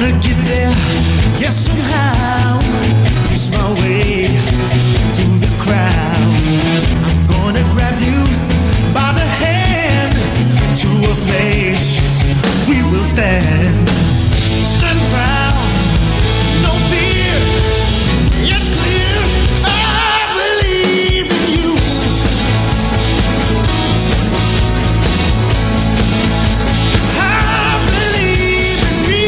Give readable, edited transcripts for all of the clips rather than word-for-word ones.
gonna get there, yes, somehow. Push my way through the crowd. I'm gonna grab you by the hand to a place we will stand. Stand proud, no fear. It's clear, I believe in you. I believe in me.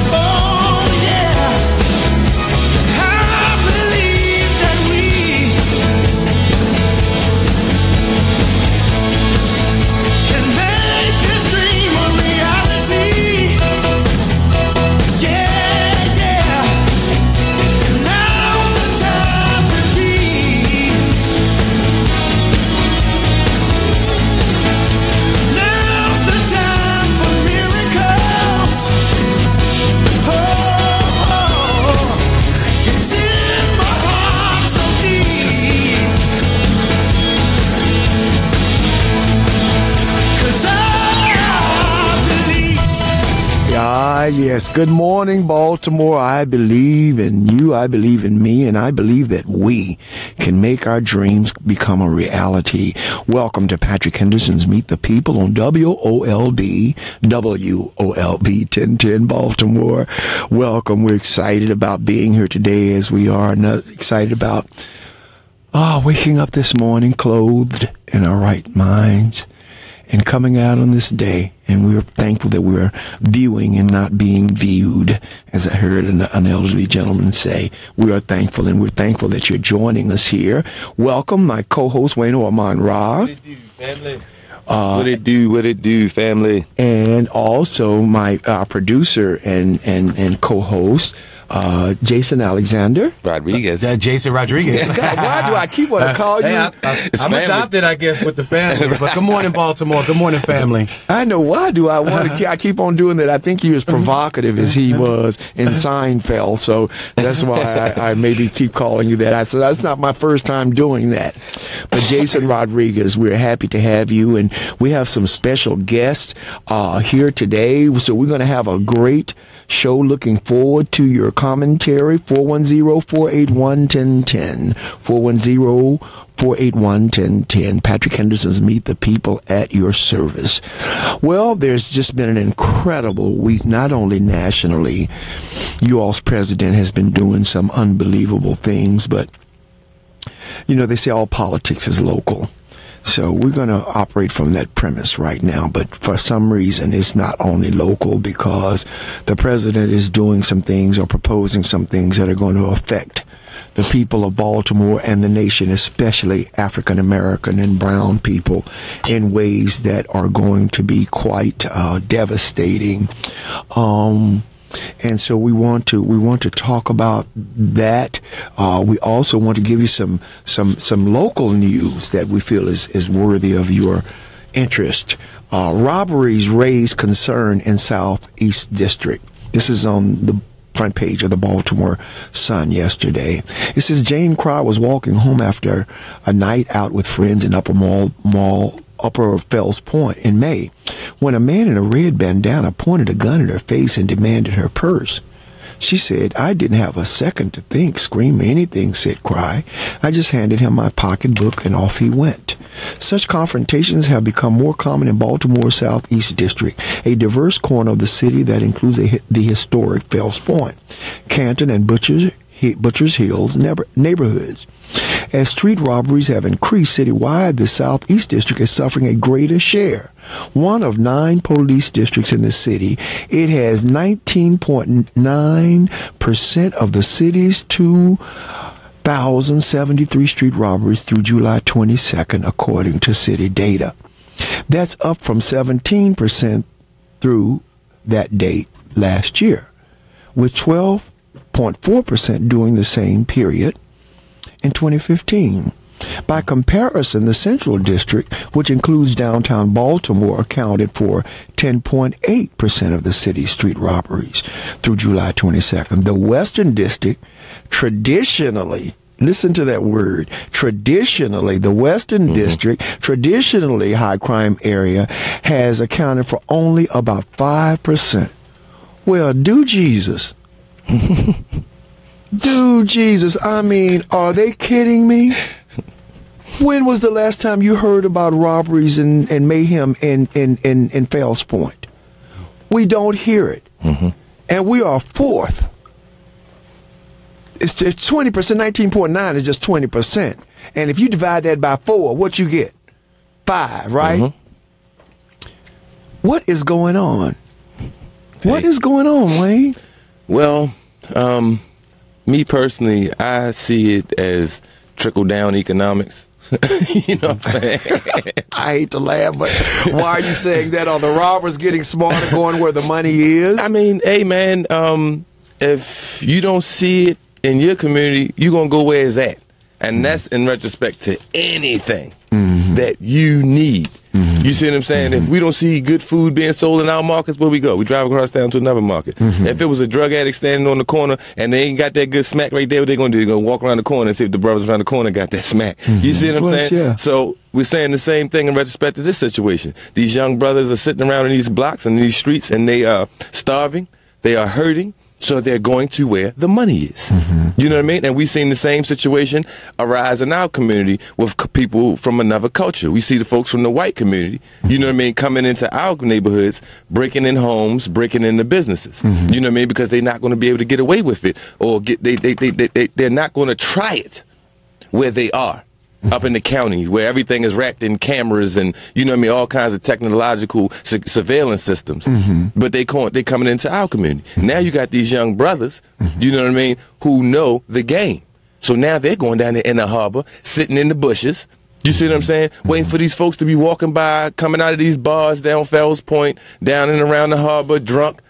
Oh yeah, I believe that we can make this dream a reality. Yeah, yeah. Now's the time to be. Now's the time for miracles. Oh, it's in my heart so deep. 'Cause I believe. Ah, yes. Good morning, Baltimore. I believe in you. I believe in me. And I believe that we can make our dreams become a reality. Welcome to Patrick Henderson's Meet the People on WOLB 1010 Baltimore. Welcome. We're excited about being here today as we are. Excited about waking up this morning clothed in our right minds and coming out on this day. And we're thankful that we're viewing and not being viewed, as I heard an elderly gentleman say. We are thankful, and we're thankful that you're joining us here. Welcome, my co-host, Wayne Orman Ra. What it do, family? What it do, family? And also my producer and co-host, Jason Alexander. Rodriguez. Jason Rodriguez. God, why do I keep wanting to call you? I'm adopted, I guess, with the family. But good morning, Baltimore. Good morning, family. I know. Why do I want to? I keep on doing that. I think you're as provocative as he was in Seinfeld, so that's why I maybe keep calling you that. So that's not my first time doing that. But Jason Rodriguez, we're happy to have you, and we have some special guests here today. So we're going to have a great show. Looking forward to your commentary. 410-481-1010. 410-481-1010. Patrick Henderson's Meet the People at your service. Well, there's just been an incredible week, not only nationally. You all's president has been doing some unbelievable things, but, you know, they say all politics is local. So we're going to operate from that premise right now. But for some reason, it's not only local, because the president is doing some things or proposing some things that are going to affect the people of Baltimore and the nation, especially African American and brown people, in ways that are going to be quite devastating. And so we want to talk about that. We also want to give you some local news that we feel is worthy of your interest. Robberies raise concern in Southeast District. This is on the front page of the Baltimore Sun yesterday. It says Jane Cryer was walking home after a night out with friends in Upper Fells Point in May, when a man in a red bandana pointed a gun at her face and demanded her purse. She said, "I didn't have a second to think, scream, or anything," said Cry. "I just handed him my pocketbook and off he went." Such confrontations have become more common in Baltimore's Southeast District, a diverse corner of the city that includes the historic Fells Point, Canton, and Butchers Hills neighborhoods. As street robberies have increased citywide, the Southeast District is suffering a greater share. One of 9 police districts in the city, it has 19.9% of the city's 2,073 street robberies through July 22nd, according to city data. That's up from 17% through that date last year, with 12.4% during the same period in 2015. By comparison, the Central District, which includes downtown Baltimore, accounted for 10.8% of the city's street robberies through July 22nd. The Western District, traditionally Listen to that word. Traditionally, the Western District, traditionally high crime area, has accounted for only about 5%. Well, do Jesus. Do Jesus. I mean, are they kidding me? When was the last time you heard about robberies and mayhem in Fells Point? We don't hear it. And we are fourth. It's 20%. 19.9 is just 20%. And if you divide that by 4, what you get? 5, right? What is going on? What is going on, Wayne? Well, me personally, I see it as trickle-down economics. You know what I'm saying? I hate to laugh, but why are you saying that? Are the robbers getting smarter, going where the money is? I mean, hey, man, if you don't see it in your community, you're going to go where it's at. And that's in retrospect to anything that you need. You see what I'm saying? If we don't see good food being sold in our markets, where we go? We drive across town to another market. If it was a drug addict standing on the corner and they ain't got that good smack right there, what they going to do? They're going to walk around the corner and see if the brothers around the corner got that smack. You see what I'm saying? Yeah. So we're saying the same thing in retrospect to this situation. These young brothers are sitting around in these blocks and these streets, and they are starving. They are hurting. So they're going to where the money is. You know what I mean? And we've seen the same situation arise in our community with people from another culture. We see the folks from the white community, you know what I mean, coming into our neighborhoods, breaking in homes, breaking into businesses. You know what I mean? Because they're not going to be able to get away with it, or they're not going to try it where they are. Up in the county where everything is wrapped in cameras and, you know what I mean, all kinds of technological surveillance systems. But they coming into our community. Now you got these young brothers, you know what I mean, who know the game. So now they're going down there in the harbor, sitting in the bushes. You see what I'm saying? Waiting for these folks to be walking by, coming out of these bars down Fells Point, down and around the harbor, drunk,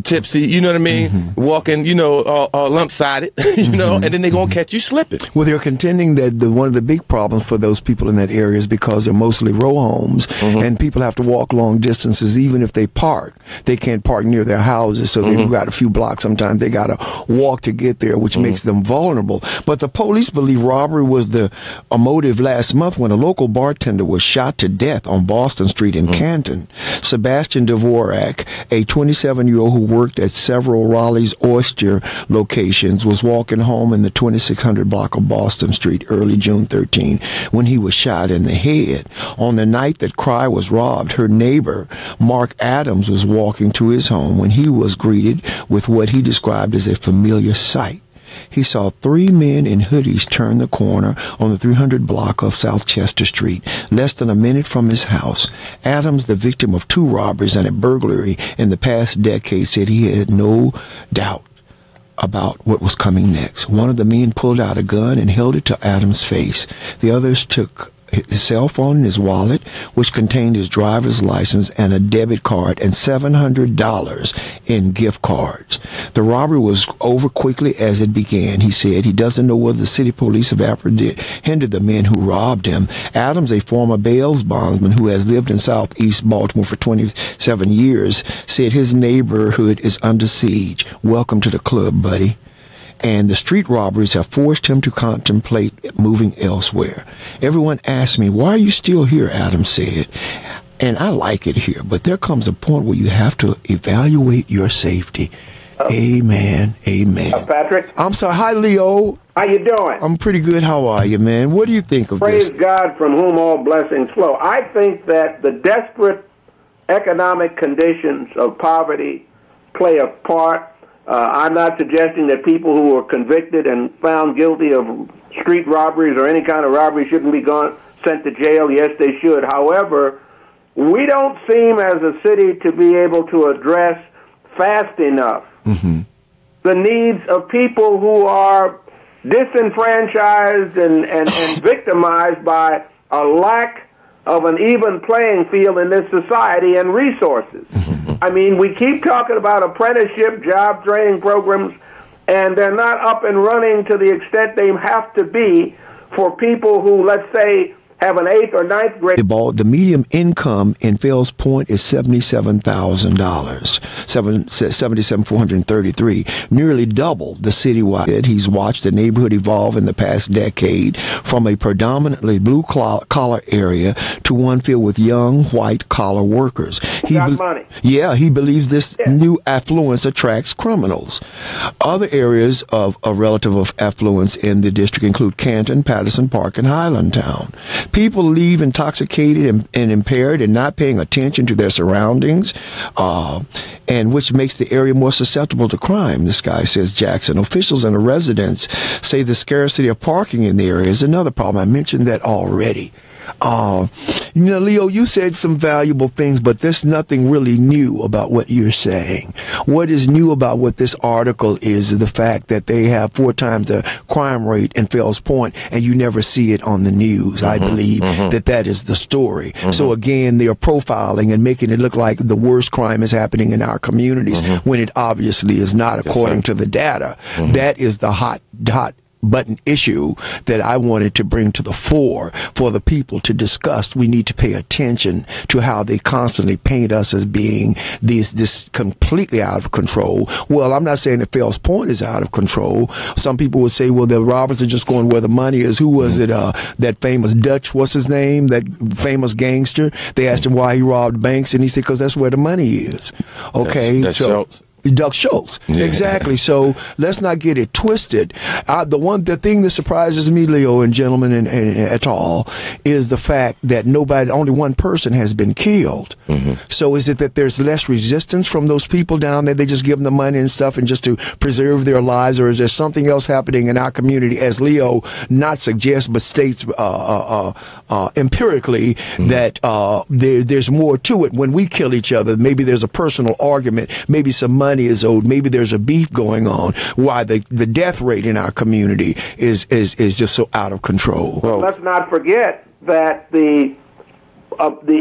tipsy, you know what I mean? Walking, you know, all lump-sided, you know, and then they're going to catch you slipping. Well, they're contending that one of the big problems for those people in that area is because they're mostly row homes, and people have to walk long distances. Even if they park, they can't park near their houses, so they've got a few blocks. Sometimes they got to walk to get there, which makes them vulnerable. But the police believe robbery was a motive last month when a local bartender was shot to death on Boston Street in Canton. Sebastian Dvorak, a 27-year-old who worked at several Raleigh's Oyster locations, was walking home in the 2600 block of Boston Street early June 13 when he was shot in the head. On the night that Cry was robbed, her neighbor, Mark Adams, was walking to his home when he was greeted with what he described as a familiar sight. He saw 3 men in hoodies turn the corner on the 300 block of South Chester Street, less than a minute from his house. Adams, the victim of 2 robberies and a burglary in the past decade, said he had no doubt about what was coming next. One of the men pulled out a gun and held it to Adams' face. The others took his cell phone and his wallet, which contained his driver's license and a debit card and $700 in gift cards. The robbery was over quickly as it began. He said he doesn't know whether the city police have apprehended the men who robbed him. Adams, a former bail bondsman who has lived in southeast Baltimore for 27 years, said his neighborhood is under siege. Welcome to the club, buddy. And the street robberies have forced him to contemplate moving elsewhere. Everyone asked me, why are you still here, Adams said. And I like it here, but there comes a point where you have to evaluate your safety. Amen. Amen. Patrick? I'm sorry. Hi, Leo. How you doing? I'm pretty good. How are you, man? What do you think of Praise this? God, from whom all blessings flow. I think that the desperate economic conditions of poverty play a part. I'm not suggesting that people who were convicted and found guilty of street robberies or any kind of robbery shouldn't be sent to jail. Yes, they should. However, we don't seem as a city to be able to address fast enough the needs of people who are disenfranchised and victimized by a lack of an even playing field in this society and resources. I mean, we keep talking about apprenticeship, job training programs, and they're not up and running to the extent they have to be for people who, let's say, have an 8th or 9th grade. The median income in Fells Point is $77,000, $77,433, nearly double the citywide. He's watched the neighborhood evolve in the past decade from a predominantly blue-collar area to one filled with young white-collar workers. Got money. Yeah, he believes this new affluence attracts criminals. Other areas of relative affluence in the district include Canton, Patterson Park, and Highlandtown. People leave intoxicated and impaired and not paying attention to their surroundings, and which makes the area more susceptible to crime, this guy says Jackson. Officials and the residents say the scarcity of parking in the area is another problem. I mentioned that already. Leo, you said some valuable things, but there's nothing really new about what you're saying. What is new about what this article is the fact that they have 4 times the crime rate in Fells Point, and you never see it on the news. I believe that is the story. So again, they are profiling and making it look like the worst crime is happening in our communities when it obviously is not, according to the data. That is the hot button issue that I wanted to bring to the fore for the people to discuss. We need to pay attention to how they constantly paint us as being this completely out of control. Well, I'm not saying that Fells Point is out of control. Some people would say, well, the robbers are just going where the money is. Who was it? That famous Dutch, what's his name? That famous gangster. They asked him why he robbed banks, and he said, because that's where the money is. Okay. That's Schultz. Doug Schultz. Yeah. Exactly. So let's not get it twisted. The thing that surprises me, Leo and gentlemen and et al., is the fact that only one person has been killed. So is it that there's less resistance from those people down there? They just give them the money and stuff and just to preserve their lives? Or is there something else happening in our community, as Leo not suggests, but states empirically that there's more to it when we kill each other? Maybe there's a personal argument. Maybe some money is owed. Maybe there's a beef going on. Why the death rate in our community is just so out of control. Well, let's not forget that the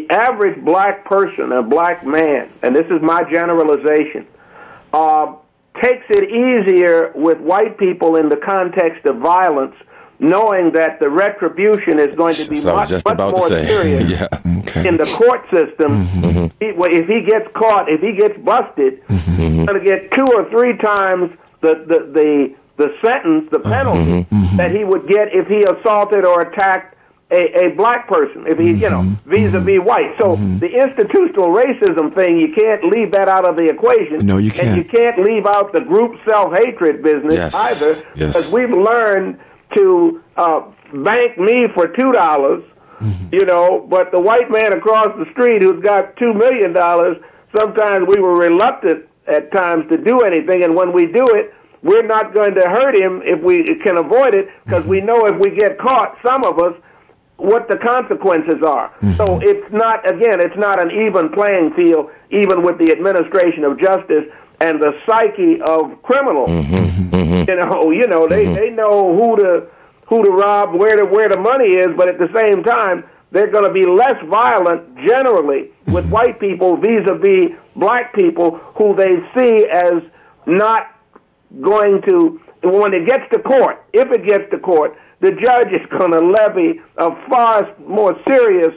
average black person, a black man, and this is my generalization, takes it easier with white people in the context of violence, knowing that the retribution is going to be much more serious in the court system. If he gets caught, if he gets busted, he's going to get 2 or 3 times the sentence, the penalty that he would get if he assaulted or attacked a black person, if he, vis-a-vis white. So the institutional racism thing, you can't leave that out of the equation. No, you can't. And you can't leave out the group self-hatred business either, because we've learned to bank me for $2, but the white man across the street who's got $2 million, sometimes we were reluctant at times to do anything, and when we do it, we're not going to hurt him if we can avoid it, because we know if we get caught, some of us, what the consequences are. So it's not an even playing field, even with the administration of justice and the psyche of criminals. They know who to rob, where the money is, but at the same time, they're going to be less violent generally with white people vis-a-vis black people who they see as not going to, when it gets to court, if it gets to court, the judge is going to levy a far more serious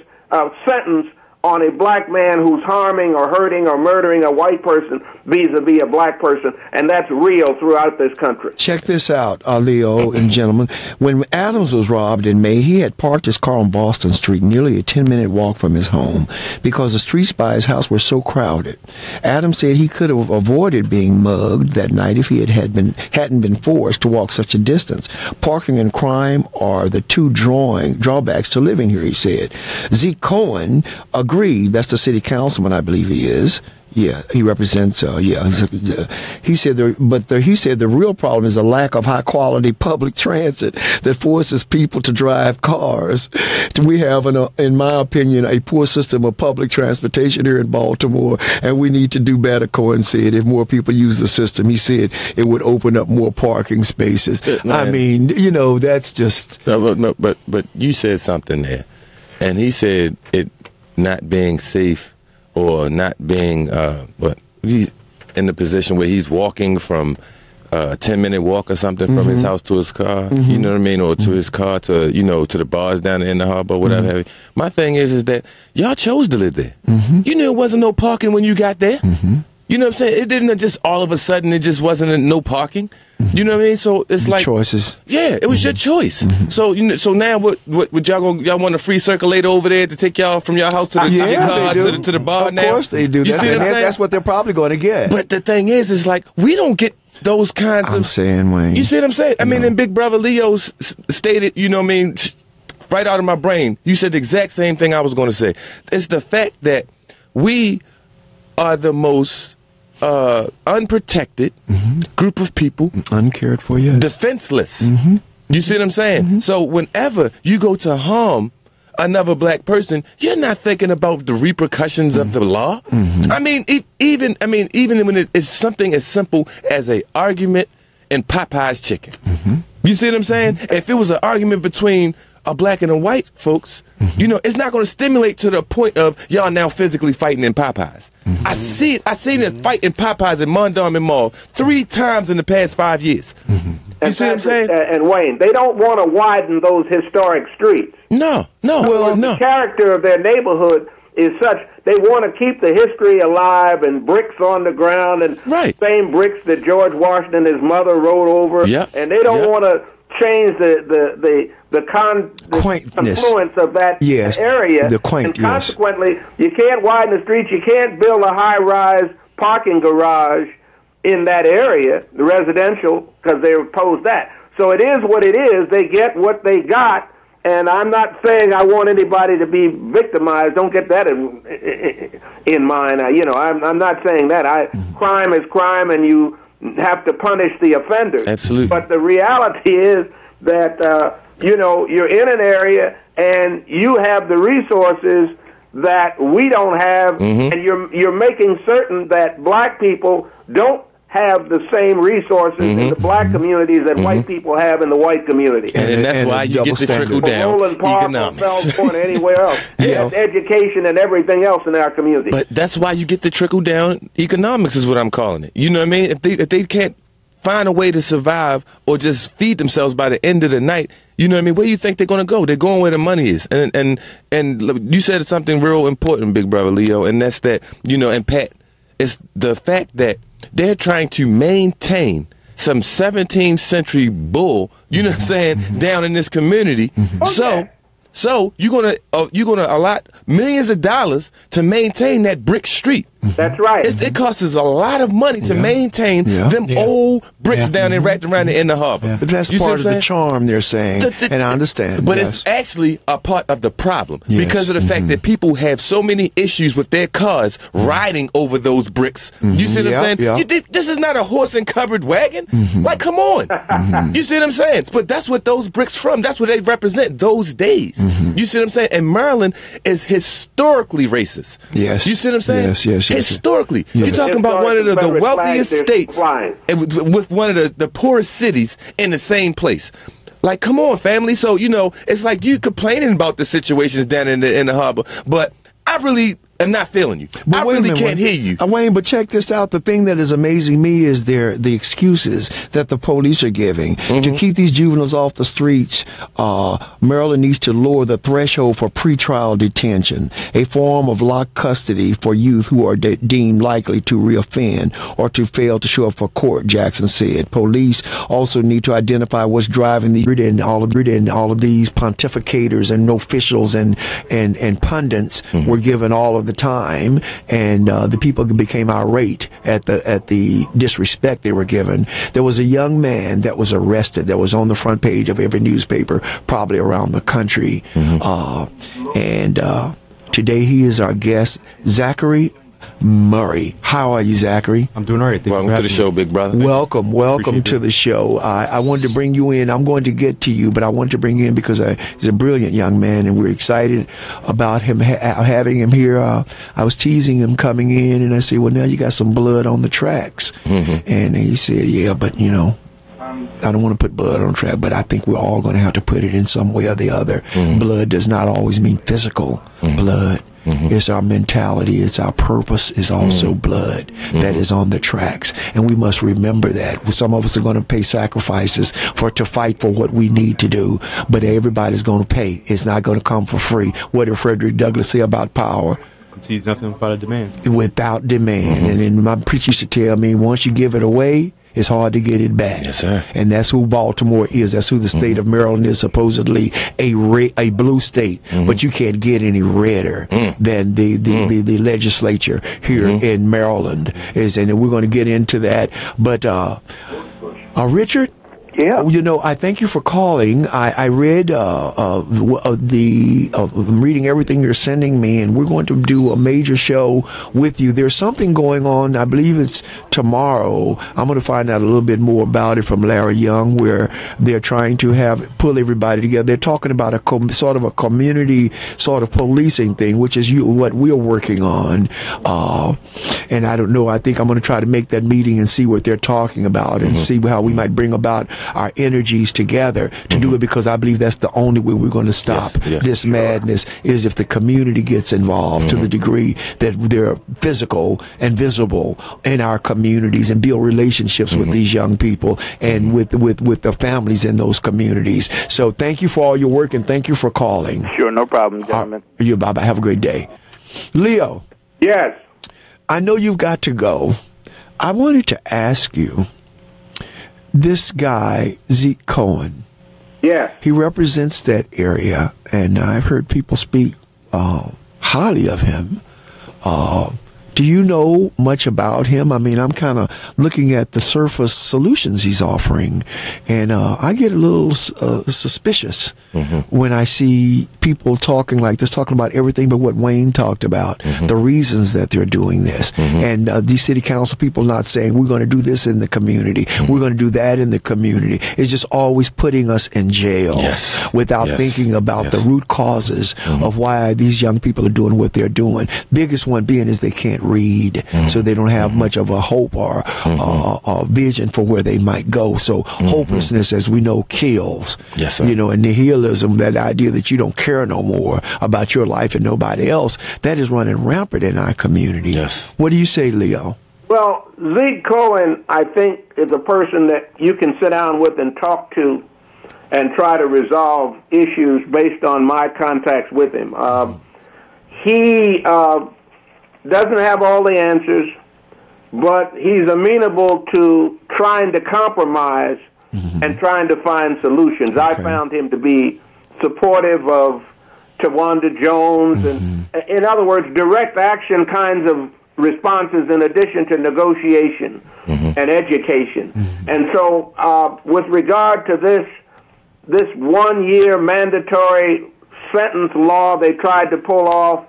sentence on a black man who's harming or hurting or murdering a white person vis-a-vis a black person, and that's real throughout this country. Check this out, Leo and gentlemen. When Adams was robbed in May, he had parked his car on Boston Street, nearly a 10-minute walk from his home, because the streets by his house were so crowded. Adams said he could have avoided being mugged that night if he hadn't been forced to walk such a distance. Parking and crime are the two drawbacks to living here, he said. Zeke Cohen agreed. That's the city councilman, I believe he is. Yeah, he represents. He said the real problem is the lack of high quality public transit that forces people to drive cars. We have, in my opinion, a poor system of public transportation here in Baltimore, and we need to do better. Cohen said if more people use the system, he said it would open up more parking spaces. I mean, that's just. No, but you said something there, and he said it not being safe. Or not being, he's in the position where he's walking from a 10-minute walk or something from his house to his car, you know what I mean, or to his car to, you know, to the bars down in the harbor, whatever have you. My thing is that y'all chose to live there. You knew it wasn't no parking when you got there. You know what I'm saying? It didn't just all of a sudden, it just wasn't no parking. You know what I mean? So it's like choices. Yeah, it was your choice. So so now what y'all want a free circulator over there to take y'all from your house to the, to your car to the bar now? Of course they do. That's what they're probably going to get. But the thing is like we don't get those kinds of... I'm saying, Wayne. You see what I'm saying? I mean, and Big Brother Leo stated, you know what I mean, right out of my brain, you said the exact same thing I was going to say. It's the fact that we are the most unprotected group of people. Uncared for, yes. Defenseless. You see what I'm saying? So whenever you go to harm another black person, you're not thinking about the repercussions of the law. I mean, even when it is something as simple as a argument in Popeye's chicken. You see what I'm saying? If it was an argument between a black and a white folks, you know, it's not going to stimulate to the point of y'all now physically fighting in Popeyes. I seen it fight in Popeyes in Mondawmin Mall 3 times in the past 5 years. You see what I'm saying? And Wayne, they don't want to widen those historic streets. No. The character of their neighborhood is such, they want to keep the history alive and bricks on the ground and same bricks that George Washington and his mother rode over. And they don't want to change the confluence of that area. The quaint, and consequently, you can't widen the streets, you can't build a high-rise parking garage in that area, the residential, because they oppose that. So it is what it is. They get what they got, and I'm not saying I want anybody to be victimized. Don't get that in mind. You know, I'm not saying that. Crime is crime, and you have to punish the offenders. Absolutely. But the reality is that, you know, you're in an area, and you have the resources that we don't have, and you're making certain that black people don't have the same resources in the black communities that white people have in the white community. And that's why you get the trickle down economics. Or anywhere else. Education and everything else in our community. But that's why you get the trickle down economics is what I'm calling it. You know what I mean? If they can't find a way to survive or just feed themselves by the end of the night, you know what I mean? Where do you think they're going to go? They're going where the money is. And you said something real important, Big Brother Leo, and that's that, you know, and Pat, it's the fact that they're trying to maintain some 17th century bull, you know what I'm saying, down in this community. So you're gonna allot millions of dollars to maintain that brick street. That's right. It costs us a lot of money to maintain them old bricks down there wrapped around in the harbor. But that's part of the charm, they're saying, and I understand. But it's actually a part of the problem because of the fact that people have so many issues with their cars riding over those bricks. You see what I'm saying? This is not a horse and covered wagon. Like, come on. You see what I'm saying? But that's what those bricks from. That's what they represent those days. You see what I'm saying? And Maryland is historically racist. Yes. You see what I'm saying? Yes. Historically. You're talking about one of the wealthiest states and with one of the poorest cities in the same place. Like, come on, family. So, you know, it's like you complaining about the situations down in the harbor, but I really am not feeling you. I really can't hear you. Wayne, but check this out. The thing that is amazing me is the excuses that the police are giving to keep these juveniles off the streets. Maryland needs to lower the threshold for pretrial detention, a form of locked custody for youth who are deemed likely to reoffend or to fail to show up for court, Jackson said. Police also need to identify what's driving and all of these pontificators and officials and pundits were given all of the time, and the people became irate at the disrespect they were given. There was a young man that was arrested that was on the front page of every newspaper probably around the country, and today he is our guest, Zachary Murray. How are you, Zachary? I'm doing all right. Welcome to the show, big brother. Welcome to the show. I wanted to bring you in. I'm going to get to you, but I wanted to bring you in because he's a brilliant young man, and we're excited about him having him here. I was teasing him coming in, and I said, well, now you got some blood on the tracks. And he said, yeah, but, you know, I don't want to put blood on track, but I think we're all going to have to put it in some way or the other. Blood does not always mean physical blood. It's our mentality. It's our purpose. It's also blood that is on the tracks. And we must remember that. Some of us are going to pay sacrifices to fight for what we need to do, but everybody's going to pay. It's not going to come for free. What did Frederick Douglass say about power? Sees nothing without a demand. Without demand. And then my preacher used to tell me, once you give it away, it's hard to get it back. Yes, sir. And that's who Baltimore is. That's who the state of Maryland is, supposedly a blue state. But you can't get any redder than the legislature here in Maryland is. And we're going to get into that. But Richard? Yeah. You know, I thank you for calling. I read I'm reading everything you're sending me, and we're going to do a major show with you. There's something going on. I believe it's tomorrow. I'm going to find out a little bit more about it from Larry Young, where they're trying to pull everybody together. They're talking about a sort of a community sort of policing thing, which is what we're working on. And I don't know. I think I'm going to try to make that meeting and see what they're talking about and see how we might bring about our energies together to do it, because I believe that's the only way we're going to stop this madness is if the community gets involved to the degree that they're physical and visible in our communities and build relationships with these young people and with the families in those communities. So thank you for all your work and thank you for calling. Sure, no problem, gentlemen. You, Baba. Have a great day. Leo. Yes. I know you've got to go. I wanted to ask you, this guy, Zeke Cohen, he represents that area, and I've heard people speak highly of him. Do you know much about him? I mean, I'm kind of looking at the surface solutions he's offering, and I get a little suspicious when I see people talking like this, talking about everything but what Wayne talked about, the reasons that they're doing this. And these city council people not saying, we're going to do this in the community, we're going to do that in the community. It's just always putting us in jail without thinking about the root causes of why these young people are doing what they're doing. Biggest one being is they can't read, so they don't have much of a hope or a vision for where they might go. So hopelessness, as we know, kills. Yes, sir. You know, and nihilism, that idea that you don't care no more about your life and nobody else, that is running rampant in our community. Yes. What do you say, Leo? Well, Zeke Cohen, I think, is a person that you can sit down with and talk to and try to resolve issues based on my contacts with him. He doesn't have all the answers, but he's amenable to trying to compromise and trying to find solutions. I found him to be supportive of Tawanda Jones and, in other words, direct action kinds of responses in addition to negotiation and education. And so with regard to this 1-year mandatory sentence law they tried to pull off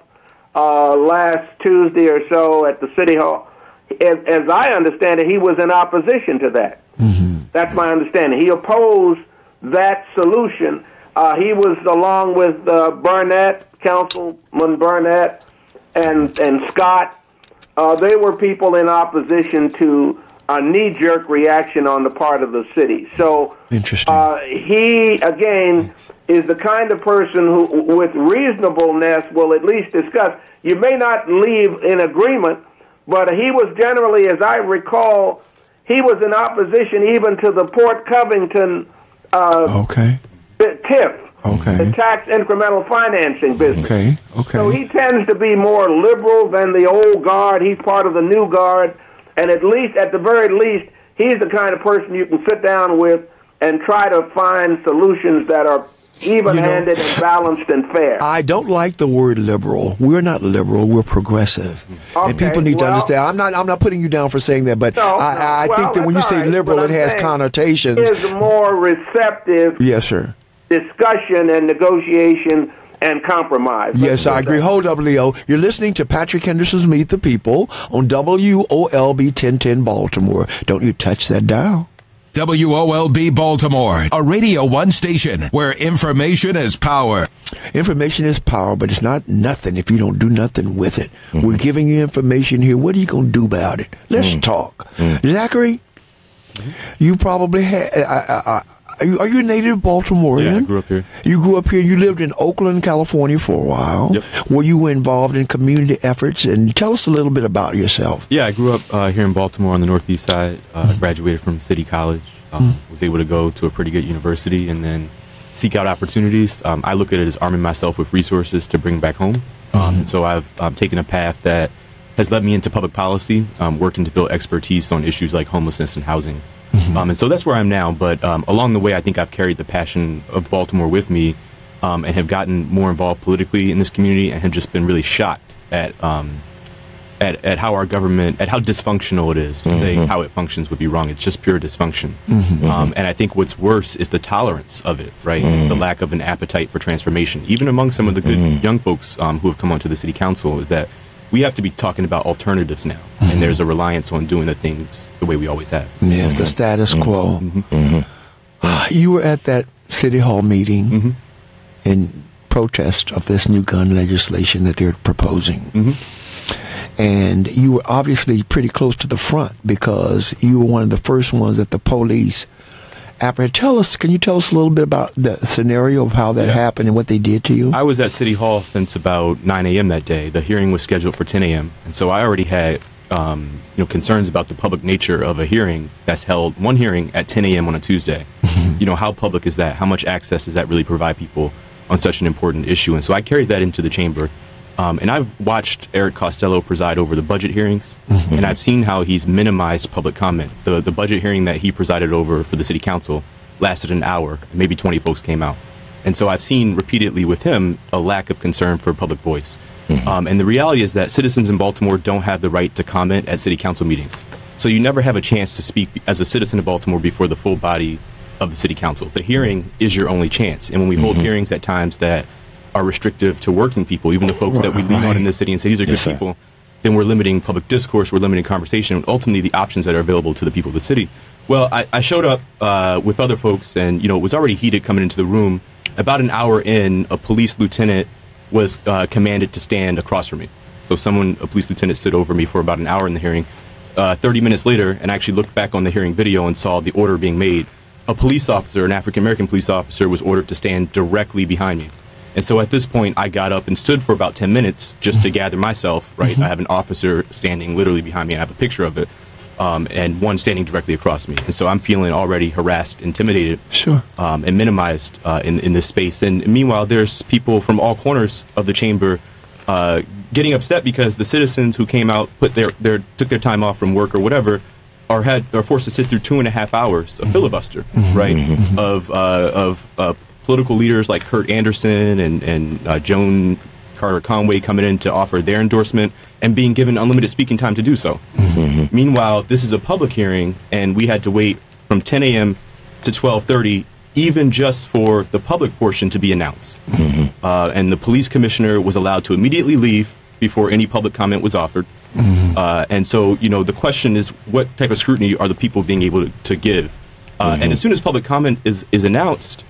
last Tuesday or so at the City Hall, as I understand it, he was in opposition to that. That's my understanding. He opposed that solution. He was along with Burnett, Councilman Burnett, and Scott. They were people in opposition to a knee-jerk reaction on the part of the city. So interesting. He, again, is the kind of person who, with reasonableness, will at least discuss. You may not leave in agreement, but he was generally, as I recall, he was in opposition even to the Port Covington TIF, the tax incremental financing business. So he tends to be more liberal than the old guard. He's part of the new guard, and at the very least, he's the kind of person you can sit down with and try to find solutions that are even-handed and balanced and fair. I don't like the word liberal. We're not liberal. We're progressive. And people need to understand. I'm not putting you down for saying that, but I think that when you say liberal, it has connotations. It's a more receptive discussion and negotiation and compromise. Yes, I agree. Hold up, Leo. You're listening to Patrick Henderson's Meet the People on WOLB 1010 Baltimore. Don't you touch that dial. WOLB Baltimore, a Radio 1 station where information is power. Information is power, but it's not nothing if you don't do nothing with it. We're giving you information here. What are you going to do about it? Let's talk. Zachary, you probably had... Are you a native Baltimorean? Yeah, I grew up here. You grew up here. You lived in Oakland, California for a while. Yep. Were you involved in community efforts? And tell us a little bit about yourself. Yeah, I grew up here in Baltimore on the northeast side. Graduated from City College. Was able to go to a pretty good university and then seek out opportunities. I look at it as arming myself with resources to bring back home. And so I've taken a path that has led me into public policy, working to build expertise on issues like homelessness and housing. And so that's where I'm now. But along the way, I think I've carried the passion of Baltimore with me and have gotten more involved politically in this community and have just been really shocked at how our government, at how dysfunctional it is. To say how it functions would be wrong. It's just pure dysfunction. And I think what's worse is the tolerance of it, right? It's the lack of an appetite for transformation. Even among some of the good young folks who have come onto the city council, is that we have to be talking about alternatives now. And there's a reliance on doing the things the way we always have. Yes, the status quo. You were at that City Hall meeting in protest of this new gun legislation that they're proposing. And you were obviously pretty close to the front because you were one of the first ones that the police apprehended. Can you tell us a little bit about the scenario of how that happened and what they did to you? I was at City Hall since about 9 a.m. that day. The hearing was scheduled for 10 a.m. And so I already had concerns about the public nature of a hearing that's held, one hearing at 10 a.m. on a Tuesday. How public is that? How much access does that really provide people on such an important issue? And so I carried that into the chamber. And I've watched Eric Costello preside over the budget hearings, and I've seen how he's minimized public comment. The budget hearing that he presided over for the city council lasted an hour, and maybe 20 folks came out. And so I've seen repeatedly with him a lack of concern for public voice. And the reality is that citizens in Baltimore don't have the right to comment at city council meetings. So you never have a chance to speak as a citizen of Baltimore before the full body of the city council. The hearing is your only chance. And when we hold hearings at times that are restrictive to working people, even the folks that we lean on in this city and say these are good people, then we're limiting public discourse, we're limiting conversation, and ultimately the options that are available to the people of the city. Well, I showed up with other folks, and it was already heated coming into the room. About an hour in, a police lieutenant was commanded to stand across from me. So a police lieutenant stood over me for about an hour in the hearing. 30 minutes later, and I actually looked back on the hearing video and saw the order being made. A police officer, an African-American police officer, was ordered to stand directly behind me. And so at this point, I got up and stood for about 10 minutes just to gather myself, right? I have an officer standing literally behind me. I have a picture of it, and one standing directly across me. And so I'm feeling already harassed, intimidated, and minimized in this space. And meanwhile, there's people from all corners of the chamber getting upset because the citizens who came out, took their time off from work or whatever, are forced to sit through 2.5 hours of filibuster, right? Of political leaders like Kurt Anderson and Joan Carter Conway coming in to offer their endorsement and being given unlimited speaking time to do so. Meanwhile, this is a public hearing, and we had to wait from 10 a.m. to 12:30, even just for the public portion to be announced. And the police commissioner was allowed to immediately leave before any public comment was offered. And so, the question is, what type of scrutiny are the people being able to give? And as soon as public comment is announced,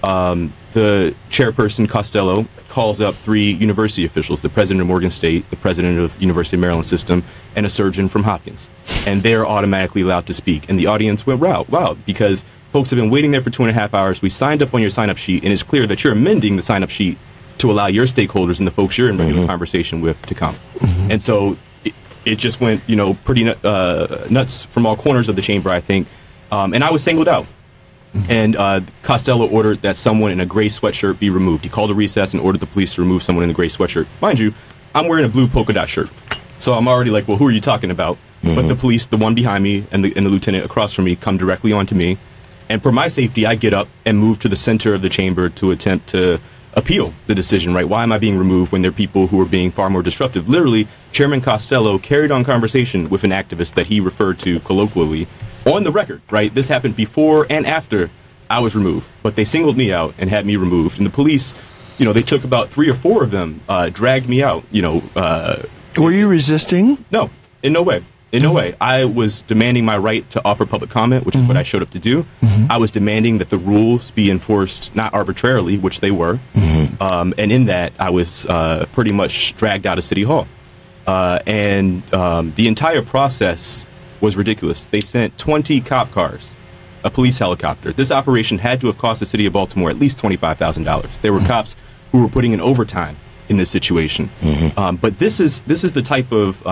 the chairperson, Costello, calls up 3 university officials, the president of Morgan State, the president of University of Maryland System, and a surgeon from Hopkins. And they're automatically allowed to speak. And the audience went, wow, because folks have been waiting there for 2.5 hours. We signed up on your sign-up sheet, and it's clear that you're amending the sign-up sheet to allow your stakeholders and the folks you're in regular conversation with to come. And so it just went, pretty nuts from all corners of the chamber, I think. And I was singled out. And Costello ordered that someone in a gray sweatshirt be removed. He called a recess and ordered the police to remove someone in a gray sweatshirt. Mind you, I'm wearing a blue polka dot shirt. So I'm already like, well, who are you talking about? But the police, the one behind me and the lieutenant across from me, come directly onto me. And for my safety, I get up and move to the center of the chamber to attempt to appeal the decision, right? Why am I being removed when there are people who are being far more disruptive? Literally, Chairman Costello carried on conversation with an activist that he referred to colloquially on the record, right? This happened before and after I was removed, but they singled me out and had me removed. And the police, they took about 3 or 4 of them, dragged me out, Were you resisting? No, in no way. In no way. I was demanding my right to offer public comment, which is what I showed up to do. I was demanding that the rules be enforced, not arbitrarily, which they were. And in that, I was pretty much dragged out of City Hall. And the entire process was ridiculous. They sent 20 cop cars a police helicopter. This operation had to have cost the city of Baltimore at least $25,000. There were cops who were putting in overtime in this situation. But this is the type of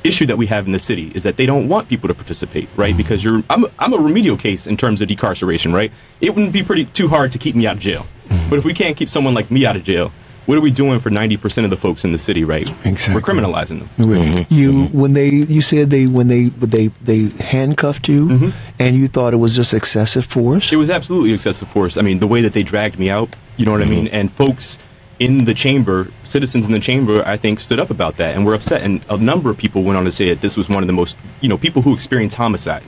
issue that we have in the city, is that they don't want people to participate, right? Because I'm a remedial case in terms of decarceration, right? It wouldn't be too hard to keep me out of jail. But if we can't keep someone like me out of jail, what are we doing for 90% of the folks in the city, right? Exactly. We're criminalizing them. You said when they handcuffed you, and you thought it was just excessive force? It was absolutely excessive force. I mean, the way that they dragged me out, you know what I mean? And folks in the chamber, citizens in the chamber, I think, stood up about that and were upset. And a number of people went on to say that this was one of the most, people who experienced homicide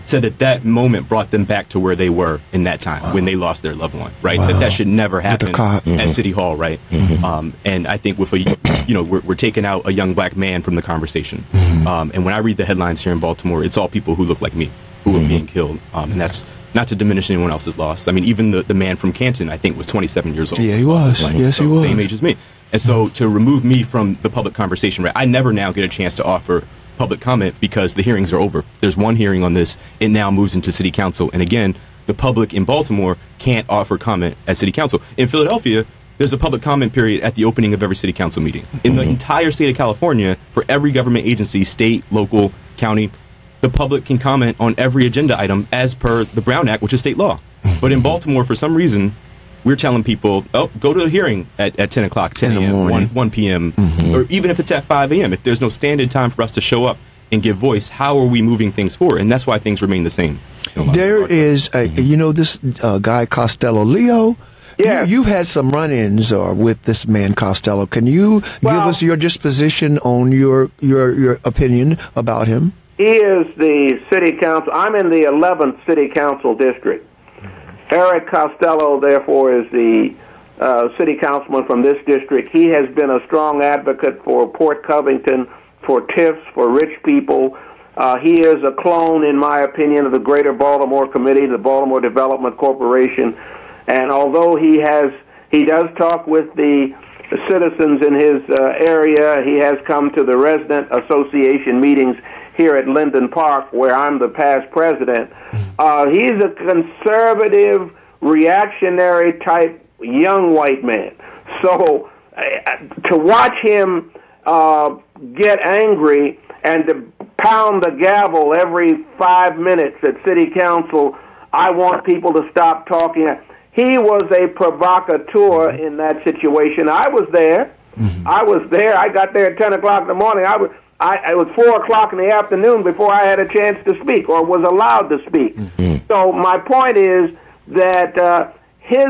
said that moment brought them back to where they were in that time when they lost their loved one, right? That should never happen at City Hall, right? And I think with we're taking out a young black man from the conversation. And when I read the headlines here in Baltimore, it's all people who look like me who are being killed. And that's not to diminish anyone else's loss. I mean, even the man from Canton, I think, was 27 years old. Yeah, he was. Yes, he was. Same age as me. And so to remove me from the public conversation, right, I never now get a chance to offer public comment because the hearings are over. There's one hearing on this. It now moves into city council. And again, the public in Baltimore can't offer comment at city council. In Philadelphia, there's a public comment period at the opening of every city council meeting. In the entire state of California, for every government agency, state, local, county, the public can comment on every agenda item as per the Brown Act, which is state law. But in Baltimore, for some reason, we're telling people, go to a hearing at 10 o'clock, 10 a.m., 1 p.m., or even if it's at 5 a.m. If there's no standard time for us to show up and give voice, how are we moving things forward? And that's why things remain the same. There is, this guy Costello, Leo. Yeah. You've had some run-ins with this man Costello. Can you give us your disposition on your opinion about him? He is the city council. I'm in the 11th city council district. Eric Costello, therefore, is the city councilman from this district. He has been a strong advocate for Port Covington, for TIFs, for rich people. He is a clone, in my opinion, of the Greater Baltimore Committee, the Baltimore Development Corporation. And although he does talk with the citizens in his area, he has come to the resident association meetings here at Linden Park, where I'm the past president. He's a conservative, reactionary type young white man. So to watch him get angry and to pound the gavel every 5 minutes at city council, I want people to stop talking. He was a provocateur in that situation. I was there. I got there at 10 o'clock in the morning. It was 4 o'clock in the afternoon before I had a chance to speak or was allowed to speak. So my point is that his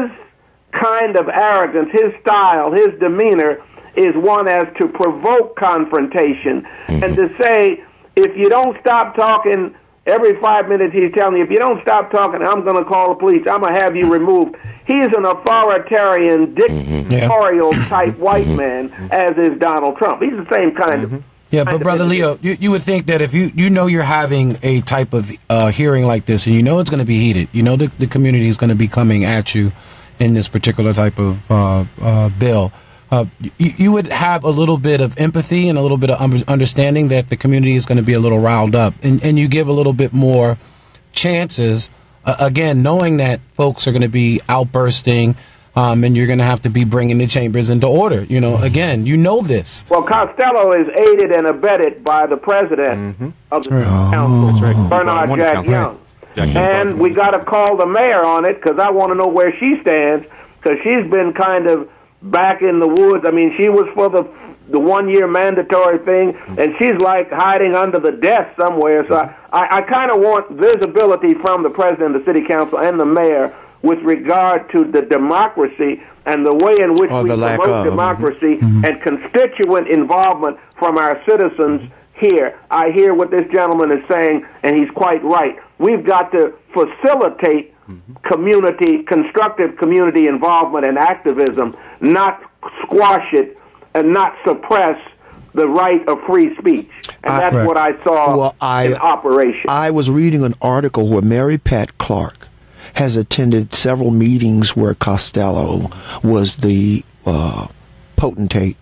kind of arrogance, his style, his demeanor is one as to provoke confrontation and to say, if you don't stop talking, every 5 minutes he's telling you, if you don't stop talking, I'm going to call the police. I'm going to have you removed. He's an authoritarian, dictatorial type white man, as is Donald Trump. He's the same kind of... Yeah, but Brother Leo, you would think that if you're having a type of hearing like this, and it's going to be heated, the community is going to be coming at you in this particular type of bill, you would have a little bit of empathy and a little bit of understanding that the community is going to be a little riled up, and you give a little bit more chances, again, knowing that folks are going to be outbursting, and you're going to have to be bringing the chambers into order. Again, this. Well, Costello is aided and abetted by the president of the council, Bernard Jack Young. And we got to call the mayor on it because I want to know where she stands because she's been kind of back in the woods. I mean, she was for the 1 year mandatory thing, and she's like hiding under the desk somewhere. So I kind of want visibility from the president of the city council and the mayor with regard to the democracy and the way in which we promote democracy and constituent involvement from our citizens here. I hear what this gentleman is saying, and he's quite right. We've got to facilitate constructive community involvement and activism, not squash it and not suppress the right of free speech. And that's what I saw in operation. I was reading an article where Mary Pat Clark has attended several meetings where Costello was the potentate,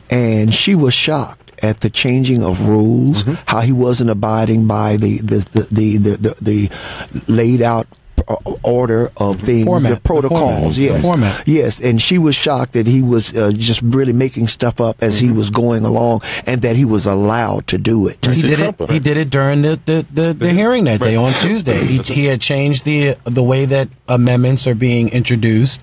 and she was shocked at the changing of rules, how he wasn't abiding by the laid out order of things, Format, the protocols, the yes, format. yes, and she was shocked that he was just really making stuff up as he was going along, and that he was allowed to do it. He did it during the hearing that day on Tuesday. He had changed the way that amendments are being introduced.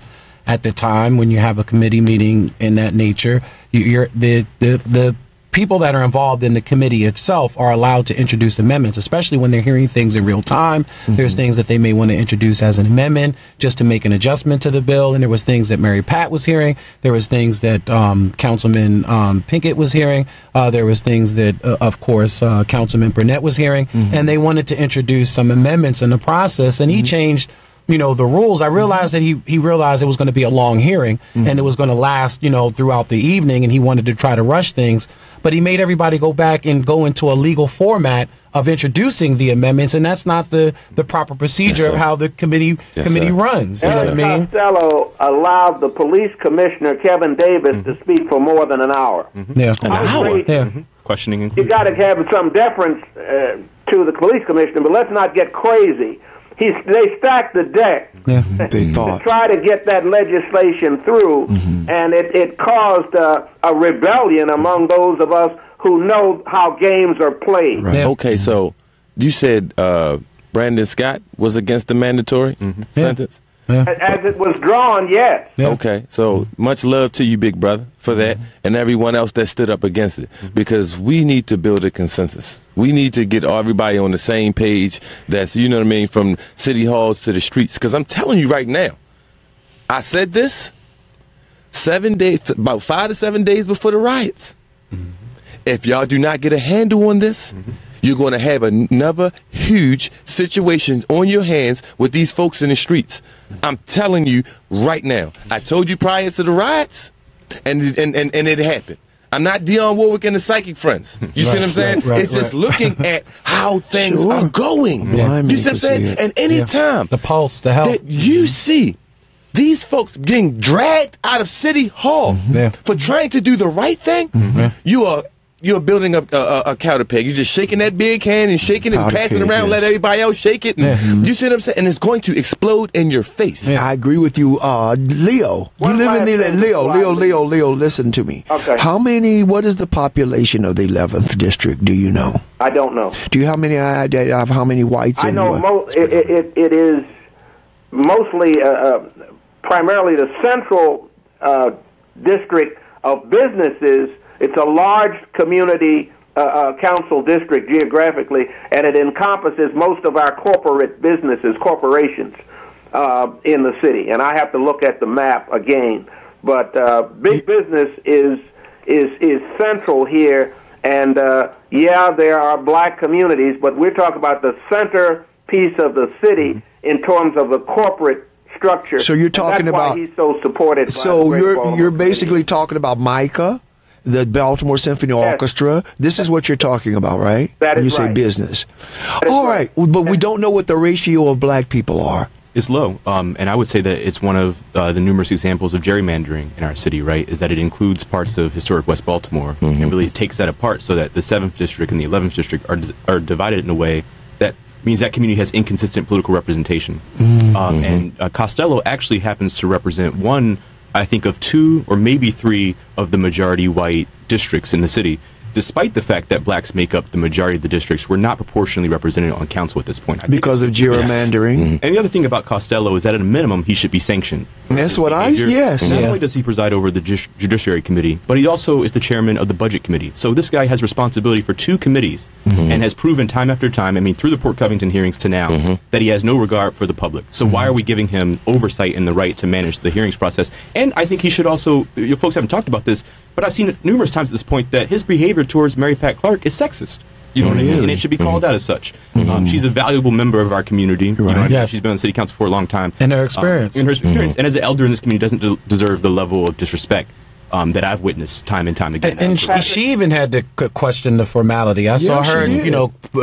At the time when you have a committee meeting in that nature, the people that are involved in the committee itself are allowed to introduce amendments, especially when they're hearing things in real time. There's things that they may want to introduce as an amendment just to make an adjustment to the bill. And there was things that Mary Pat was hearing. There was things that Councilman Pinkett was hearing. There was things that, of course, Councilman Burnett was hearing. And they wanted to introduce some amendments in the process. And he changed the rules. I realized that he realized it was going to be a long hearing and it was going to last, throughout the evening, and he wanted to try to rush things. But he made everybody go back and go into a legal format of introducing the amendments, and that's not the proper procedure of how the committee runs. You know what I mean? Costello allowed the police commissioner, Kevin Davis, to speak for more than an hour. Yeah. An hour? Yeah. Questioning. You got to have some deference to the police commissioner, but let's not get crazy. They stacked the deck They thought. to try to get that legislation through, and it caused a rebellion among those of us who know how games are played. Right. Yeah. Okay, so you said Brandon Scott was against the mandatory sentence? As it was drawn, yes. Yeah. Okay, so much love to you, big brother, for that, and everyone else that stood up against it, because we need to build a consensus. We need to get everybody on the same page. That's, you know what I mean, from city halls to the streets. Because I'm telling you right now, I said this 7 days, about 5 to 7 days before the riots. If y'all do not get a handle on this, you're going to have another huge situation on your hands with these folks in the streets. I'm telling you right now. I told you prior to the riots, and it happened. I'm not Dionne Warwick and the Psychic Friends. You see what I'm saying? It's just looking at how things are going. You see what I'm saying? And anytime the pulse, the health that you see these folks getting dragged out of City Hall for trying to do the right thing, you're building up a counter peg. You're just shaking that big hand and shaking it and passing it around, let everybody else shake it. And you see what I'm saying? And it's going to explode in your face. I agree with you, Leo. You live in the Leo. Listen to me. Okay. What is the population of the 11th district? Do you know? I don't know. Do you have how many whites? I and know what? it is mostly, primarily the central district of businesses. It's a large community council district geographically, and it encompasses most of our corporations in the city. And I have to look at the map again. But big business is central here, and there are black communities, but we're talking about the center piece of the city in terms of the corporate structure. So you're talking about why he's so supported. So by the you're basically talking about Micah, the Baltimore Symphony Orchestra. This is what you're talking about, right? That when you is say right. business. All right, but we don't know what the ratio of black people are. It's low, and I would say that it's one of the numerous examples of gerrymandering in our city, right, is that it includes parts of historic West Baltimore and really takes that apart so that the 7th District and the 11th District are divided in a way that means that community has inconsistent political representation. And Costello actually happens to represent one, I think, of 2 or maybe 3 of the majority white districts in the city. Despite the fact that blacks make up the majority of the districts, we're not proportionally represented on council at this point. Because of gerrymandering. And the other thing about Costello is that at a minimum, he should be sanctioned. That's what yes. Not only does he preside over the Judiciary Committee, but he also is the chairman of the Budget Committee. So this guy has responsibility for 2 committees and has proven time after time, through the Port Covington hearings to now, that he has no regard for the public. So why are we giving him oversight and the right to manage the hearings process? And I think he should also, you folks haven't talked about this, but I've seen it numerous times at this point that his behavior towards Mary Pat Clark is sexist. You know what I mean? And it should be called out as such. She's a valuable member of our community. You know what I mean? Yes. She's been on city council for a long time. And her experience. And as an elder in this community doesn't deserve the level of disrespect that I've witnessed time and time again. And she even had to question the formality. I saw her,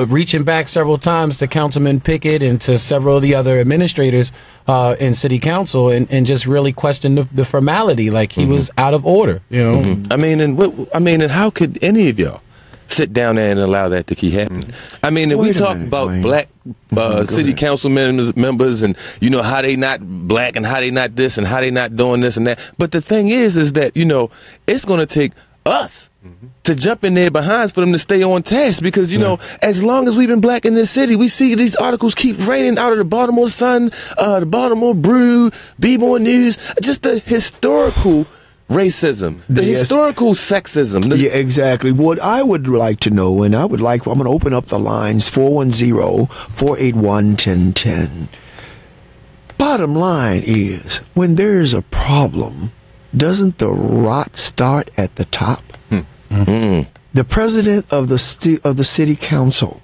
reaching back several times to Councilman Pickett and to several of the other administrators in City Council, and just really questioned the formality, like he was out of order. I mean, and how could any of y'all sit down there and allow that to keep happening? I mean, if we talk about Wayne. black city council members and how they not black and how they not this and how they not doing this and that. But the thing is that it's going to take us to jump in their behinds for them to stay on task, because as long as we've been black in this city, we see these articles keep raining out of the Baltimore Sun, the Baltimore Brew, B-More News, just the historical racism, the historical sexism. Yeah, exactly. What I would like to know, and I'm going to open up the lines, 410-481-1010. Bottom line is, when there's a problem, doesn't the rot start at the top? The president of the city council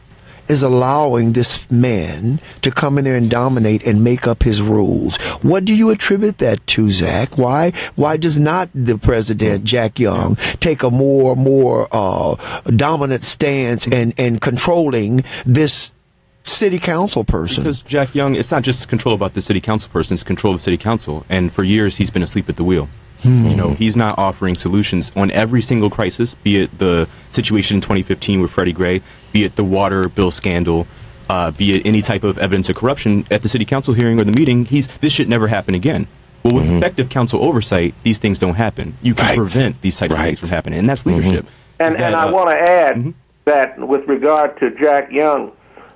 is allowing this man to come in there and dominate and make up his rules. What do you attribute that to, Zach? Why does not the president, Jack Young, take a more dominant stance and controlling this city council person? Because Jack Young, it's not just control about the city council person, it's control of the city council. And for years, he's been asleep at the wheel. He's not offering solutions on every single crisis, be it the situation in 2015 with Freddie Gray, be it the water bill scandal, be it any type of evidence of corruption at the city council hearing or the meeting. This should never happen again. Well, with effective council oversight, these things don't happen. You can prevent these types of things from happening, and that's leadership. And I want to add that with regard to Jack Young,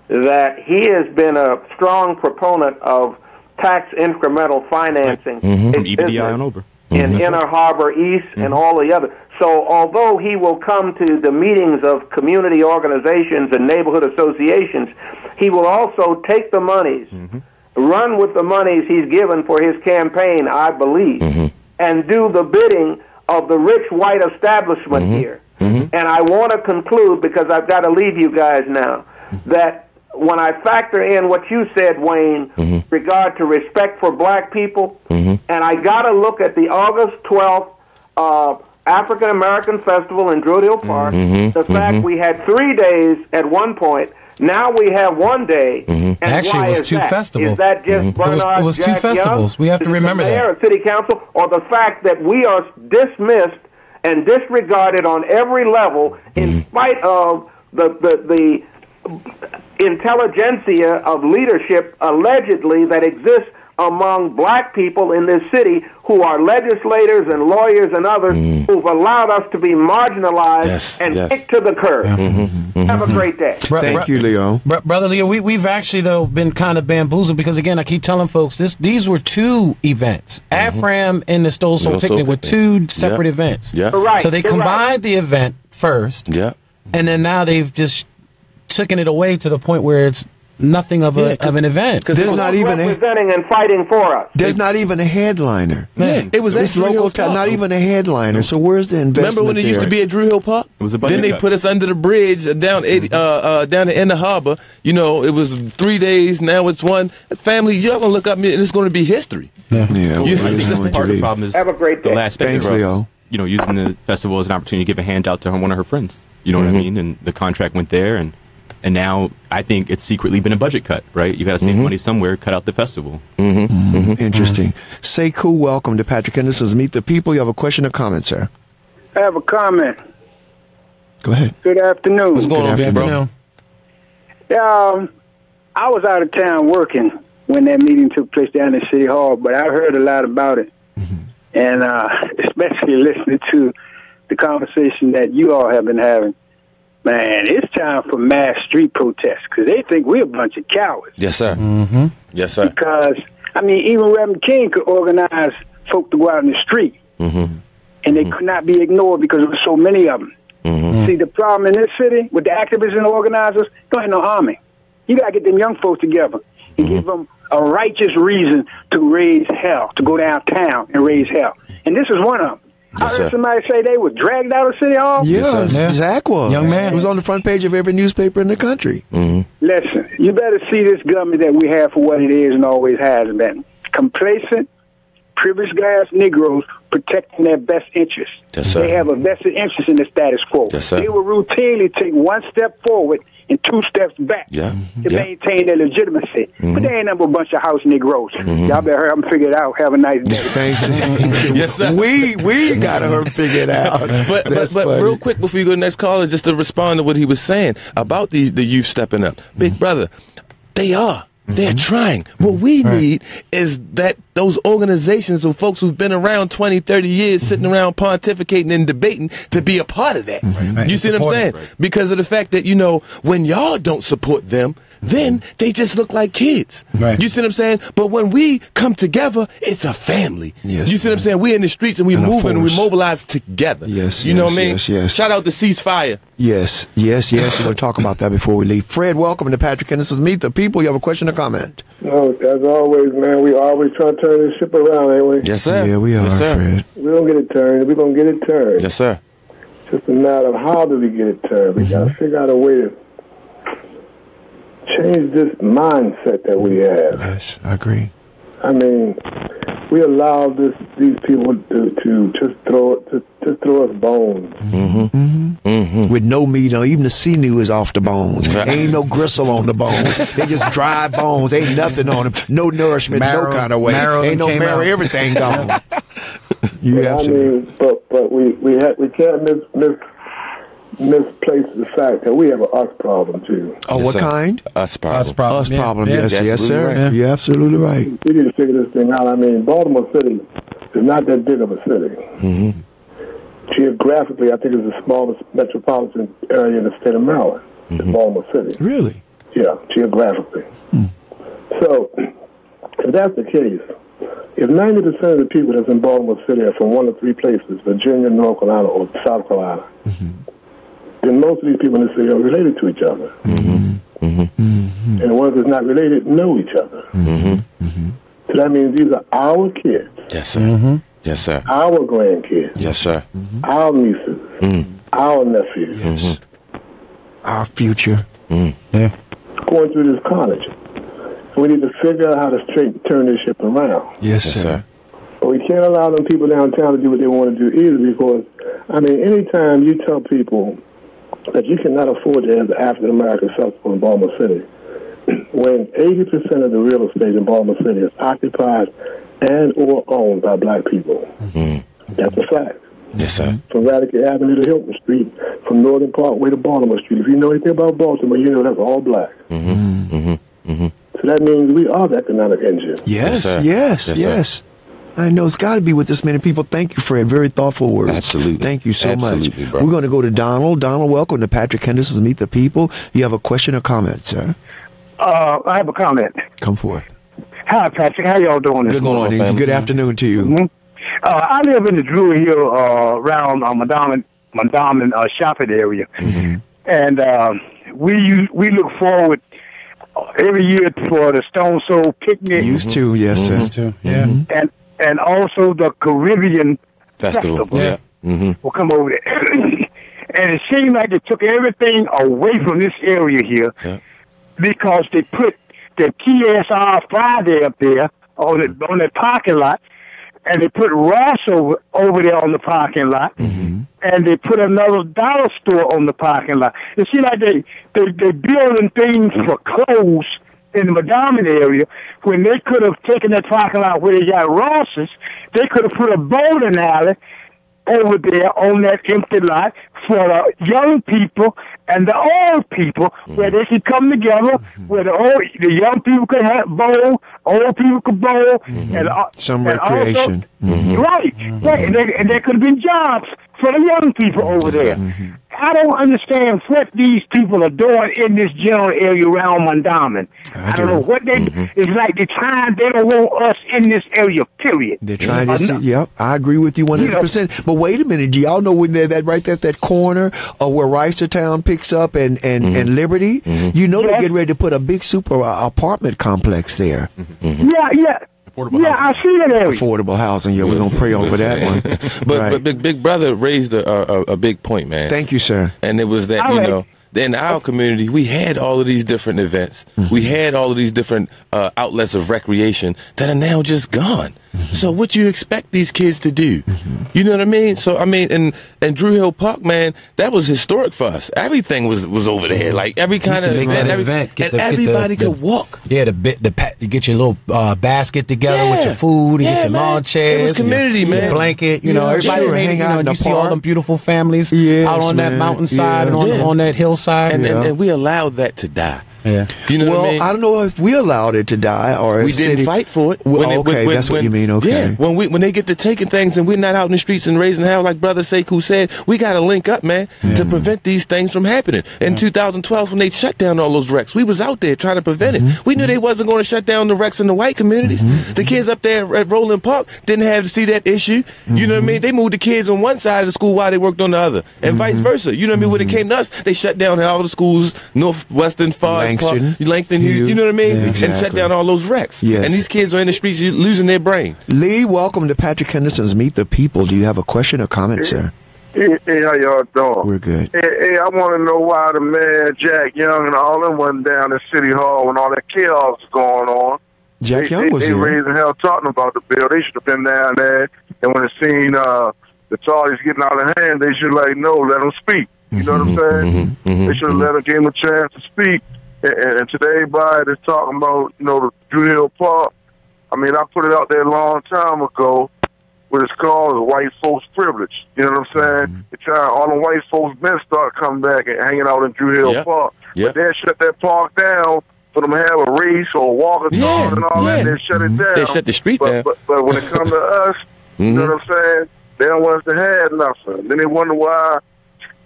that he has been a strong proponent of tax incremental financing from EBDI on over. In Inner Harbor East and all the other. So although he will come to the meetings of community organizations and neighborhood associations, he will also take the monies, run with the monies he's given for his campaign, I believe, and do the bidding of the rich white establishment here. And I want to conclude, because I've got to leave you guys now, that when I factor in what you said, Wayne, regard to respect for black people, and I got to look at the August 12th African American Festival in Druid Hill Park, the fact we had 3 days at one point, now we have 1 day. And actually, why it was is two that? festivals. Is that just Bernard it was two Jack festivals. Young, We have to remember the mayor that. of City Council, or the fact that we are dismissed and disregarded on every level in spite of the intelligentsia of leadership allegedly that exists among black people in this city who are legislators and lawyers and others who've allowed us to be marginalized and kicked to the curb. Have a great day. Thank you, Leo. Brother Leo, we've actually, though, been kind of bamboozled because, again, I keep telling folks these were two events. AFRAM and the Stole Soul Picnic were two separate events. Right. So they combined the event first, and then now they've just taken it away to the point where it's nothing of an event. Because there's not even representing and fighting for us. There's not even a headliner. It was this local town, not even a headliner. So where's the investment? Remember when it used to be at Drew Hill Park? It was a then they put us under the bridge down down in the harbor. It was 3 days. Now it's one. Family, y'all gonna look up and it's going to be history. I think part of the problem is Have a great day. the last Thanks, Leo. Using the festival as an opportunity to give a handout to one of her friends. You know what I mean? And the contract went there, and now I think it's secretly been a budget cut, right? You got to save money somewhere, cut out the festival. Interesting. Sekou, welcome to Patrick Henderson's Meet the People. You have a question or comment, sir? I have a comment. Go ahead. Good afternoon. What's going on, bro? Yeah, I was out of town working when that meeting took place down at City Hall, but I heard a lot about it. And especially listening to the conversation that you all have been having. Man, it's time for mass street protests because they think we're a bunch of cowards. Yes, sir. Yes, sir. Because, even Reverend King could organize folk to go out in the street. And they could not be ignored because there were so many of them. See, the problem in this city with the activists and the organizers, don't have no army. You got to get them young folks together and give them a righteous reason to raise hell, to go downtown and raise hell. And this is one of them. I heard somebody say they were dragged out of City Hall. Yeah, Zach was. Young man. It was on the front page of every newspaper in the country. Listen, you better see this government that we have for what it is and always has been. Complacent, privileged class Negroes protecting their best interests. Yes, sir. They have a vested interest in the status quo. Yes, sir. They will routinely take one step forward and two steps back to maintain their legitimacy. But they ain't number a bunch of house Negroes. Y'all better help them figure it out. Have a nice day. Thanks. Yes, sir. We gotta help figure it out. But real quick before you go to the next caller, just to respond to what he was saying about the youth stepping up. Big brother, they are. They're trying. What we need is that those organizations of folks who've been around 20, 30 years sitting around pontificating and debating to be a part of that. You see what I'm saying? Because of the fact that, you know, when y'all don't support them, then they just look like kids. You see what I'm saying? But when we come together, it's a family. You see what I'm saying? We're in the streets and we move and we mobilize together. You know what I mean? Shout out to Ceasefire. Yes. We're going to talk about that before we leave. Fred, welcome to Patrick Henderson's Meet the People. You have a question or comment? No, as always, man, we always try to turn this ship around, ain't we? Yes, sir. Yeah, we are, Fred. We don't get it turned. We're going to get it turned. Yes, sir. It's just a matter of how do we get it turned. We got to figure out a way to change this mindset that we have. Yes, I agree. I mean, we allow these people to just throw us bones. With no meat on, even the sinew is off the bones. Ain't no gristle on the bones. They just dry bones. Ain't nothing on them. No nourishment, no kind of way. Ain't no marrow. Everything gone. You absolutely. But we can't misplace the fact that we have an us problem too. Oh, yes, what kind? Us problem. Us problem. Yes, sir. Right. You're absolutely right. We need to figure this thing out. I mean, Baltimore City is not that big of a city. Geographically, I think it's the smallest metropolitan area in the state of Maryland. Is Baltimore City. Really? Yeah, geographically. So, if that's the case, if 90% of the people that's in Baltimore City are from one of three places, Virginia, North Carolina, or South Carolina, then most of these people in the city are related to each other. And the ones that's not related know each other. So that means these are our kids. Yes, sir. Yes, sir. Our grandkids. Yes, sir. Our nieces. Our nephews. Yes. Our future. Going through this college. We need to figure out how to turn this ship around. Yes, sir. But we can't allow them people downtown to do what they want to do either, because, I mean, anytime you tell people that you cannot afford to have the African-American festival in Baltimore City, when 80% of the real estate in Baltimore City is occupied and or owned by black people. That's a fact. Yes, sir. From Radical Avenue to Hilton Street, from Northern Parkway to Baltimore Street. If you know anything about Baltimore, you know that's all black. So that means we are the economic engine. Yes. I know it's got to be with this many people. Thank you, Fred. Very thoughtful words. Absolutely. Thank you so much. Bro. We're going to go to Donald. Donald, welcome to Patrick Henderson's Meet the People. You have a question or comment, sir? I have a comment. Come forth. Hi, Patrick. How y'all doing this morning? Good morning. Good afternoon to you. I live in the Druid Hill around Mondawmin shopping area. And we look forward every year for the Stone Soul picnic. Used to, yes, sir. Used to, yeah. And also the Caribbean Festival. Yeah. Will come over there. And it seemed like they took everything away from this area here because they put the TSR Friday up there on the parking lot, and they put Ross over there on the parking lot, and they put another dollar store on the parking lot. It seems like they building things for clothes in the Mondawmin area when they could have taken that parking lot where they got Ross's. They could have put a bowling alley over there on that empty lot for the young people and the old people, where they could come together, where the young people could bowl, old people could bowl, and some recreation. Also, right, and there could have been jobs for the young people over there. I don't understand what these people are doing in this general area around Mondawmin. I don't know what they. It's like they don't want us in this area. Period. They're trying to see. Yep, I agree with you 100%. But wait a minute, do y'all know when they're that corner of where Reisterstown picks up and Liberty? You know they're getting ready to put a big super apartment complex there. Affordable housing. I see that area. Affordable housing. Yeah, we're gonna pray over that one. But Big Brother raised a big point, man. Thank you, sir. And it was that, you know, in our community, we had all of these different events. We had all of these different outlets of recreation that are now just gone. So what you expect these kids to do? You know what I mean? So I mean, and Drew Hill Park, man, that was historic for us. Everything was over there, like every kind of event, and everybody could walk. Yeah, you get your little basket together with your food, and get your lawn chairs. It was community, man. Your blanket, you know, everybody hang out. You see all them beautiful families out on that mountainside and on that hillside, and we allowed that to die. Yeah, you know what I mean? I don't know if we allowed it to die or if we didn't fight for it. That's what you mean. Okay, yeah. When they get to taking things and we're not out in the streets and raising hell, like Brother Sekou said, we got to link up, man, to prevent these things from happening. In 2012, when they shut down all those wrecks, we was out there trying to prevent it. We knew they wasn't going to shut down the wrecks in the white communities. The kids up there at Roland Park didn't have to see that issue. You know what I mean? They moved the kids on one side of the school while they worked on the other, and vice versa. You know what I mean? When it came to us, they shut down all the schools, Northwestern, Langston, you know what I mean? Yeah, exactly. And shut down all those wrecks. Yes. And these kids are in the streets losing their brain. Lee, welcome to Patrick Henderson's Meet the People. Do you have a question or comment, sir? Hey, how y'all doing? We're good. Hey, I want to know why the mayor, Jack Young, and all them went down at City Hall when all that chaos was going on. Jack Young was here. They raising hell talking about the bill. They should have been down there. And when they seen the charges getting out of hand, they should let them speak. You know what I'm saying? They should have let them give them a chance to speak. And today, everybody that's talking about, the Drew Hill Park, I mean, I put it out there a long time ago. What it's called is white folks privilege. You know what I'm saying? All the white folks men start coming back and hanging out in Drew Hill Park. But they shut that park down for them to have a race or a walk-a-thon and all that. They shut it down. They shut the street down. But when it comes to us, you know what I'm saying? They don't want us to have nothing. Then they wonder why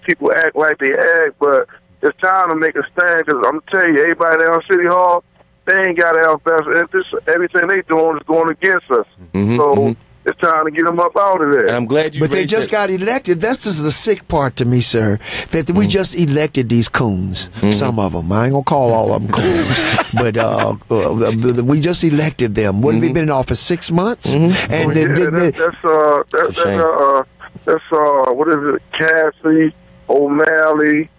people act like they act, but it's time to make a stand, because I'm telling you, everybody down City Hall, they ain't got our best interest. Everything they doing is going against us. So it's time to get them up out of there. And I'm glad you. But they just got elected. That's just the sick part to me, sir. That we just elected these coons. Some of them. I ain't gonna call all of them coons, but we just elected them. What have they been in office 6 months? And that's what is it? Cassie O'Malley.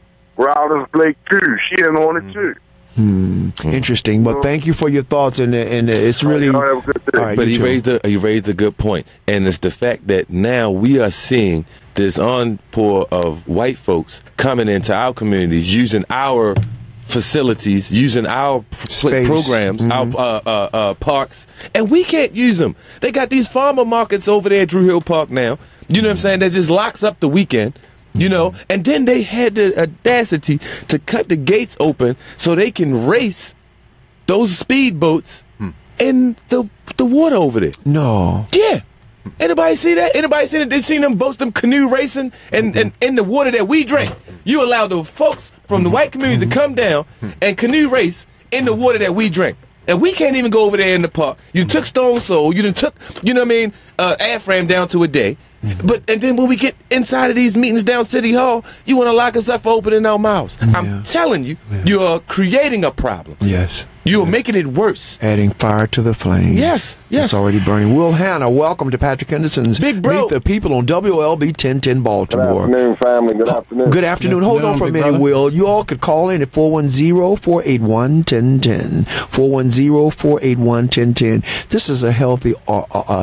Rowders Blake too. She in on it too. Interesting. Well, thank you for your thoughts, and it's really. Have a good day. Right, but he raised a good point, and it's the fact that now we are seeing this onpour of white folks coming into our communities, using our facilities, using our programs, our parks, and we can't use them. They got these farmer markets over there at Drew Hill Park now. You know what I'm saying? That just locks up the weekend. And then they had the audacity to cut the gates open so they can race those speedboats in the water over there. No. Yeah. Anybody see that? Anybody see that? They seen them boats, them canoe racing and in the water that we drink. You allow the folks from the white community to come down and canoe race in the water that we drink. And we can't even go over there in the park. You took Stone Soul. You done took, Airframe down to a day. And then when we get inside of these meetings down City Hall, you want to lock us up for opening our mouths. I'm telling you, you're creating a problem. Yes. You're making it worse. Adding fire to the flame. Yes. It's already burning. Will Hanna, welcome to Patrick Henderson's Big Bro. Meet the People on WOLB 1010 Baltimore. Good afternoon, family. Good afternoon. Good afternoon. Hold on for a minute, Will. You all could call in at 410-481-1010. 410-481-1010. This is a healthy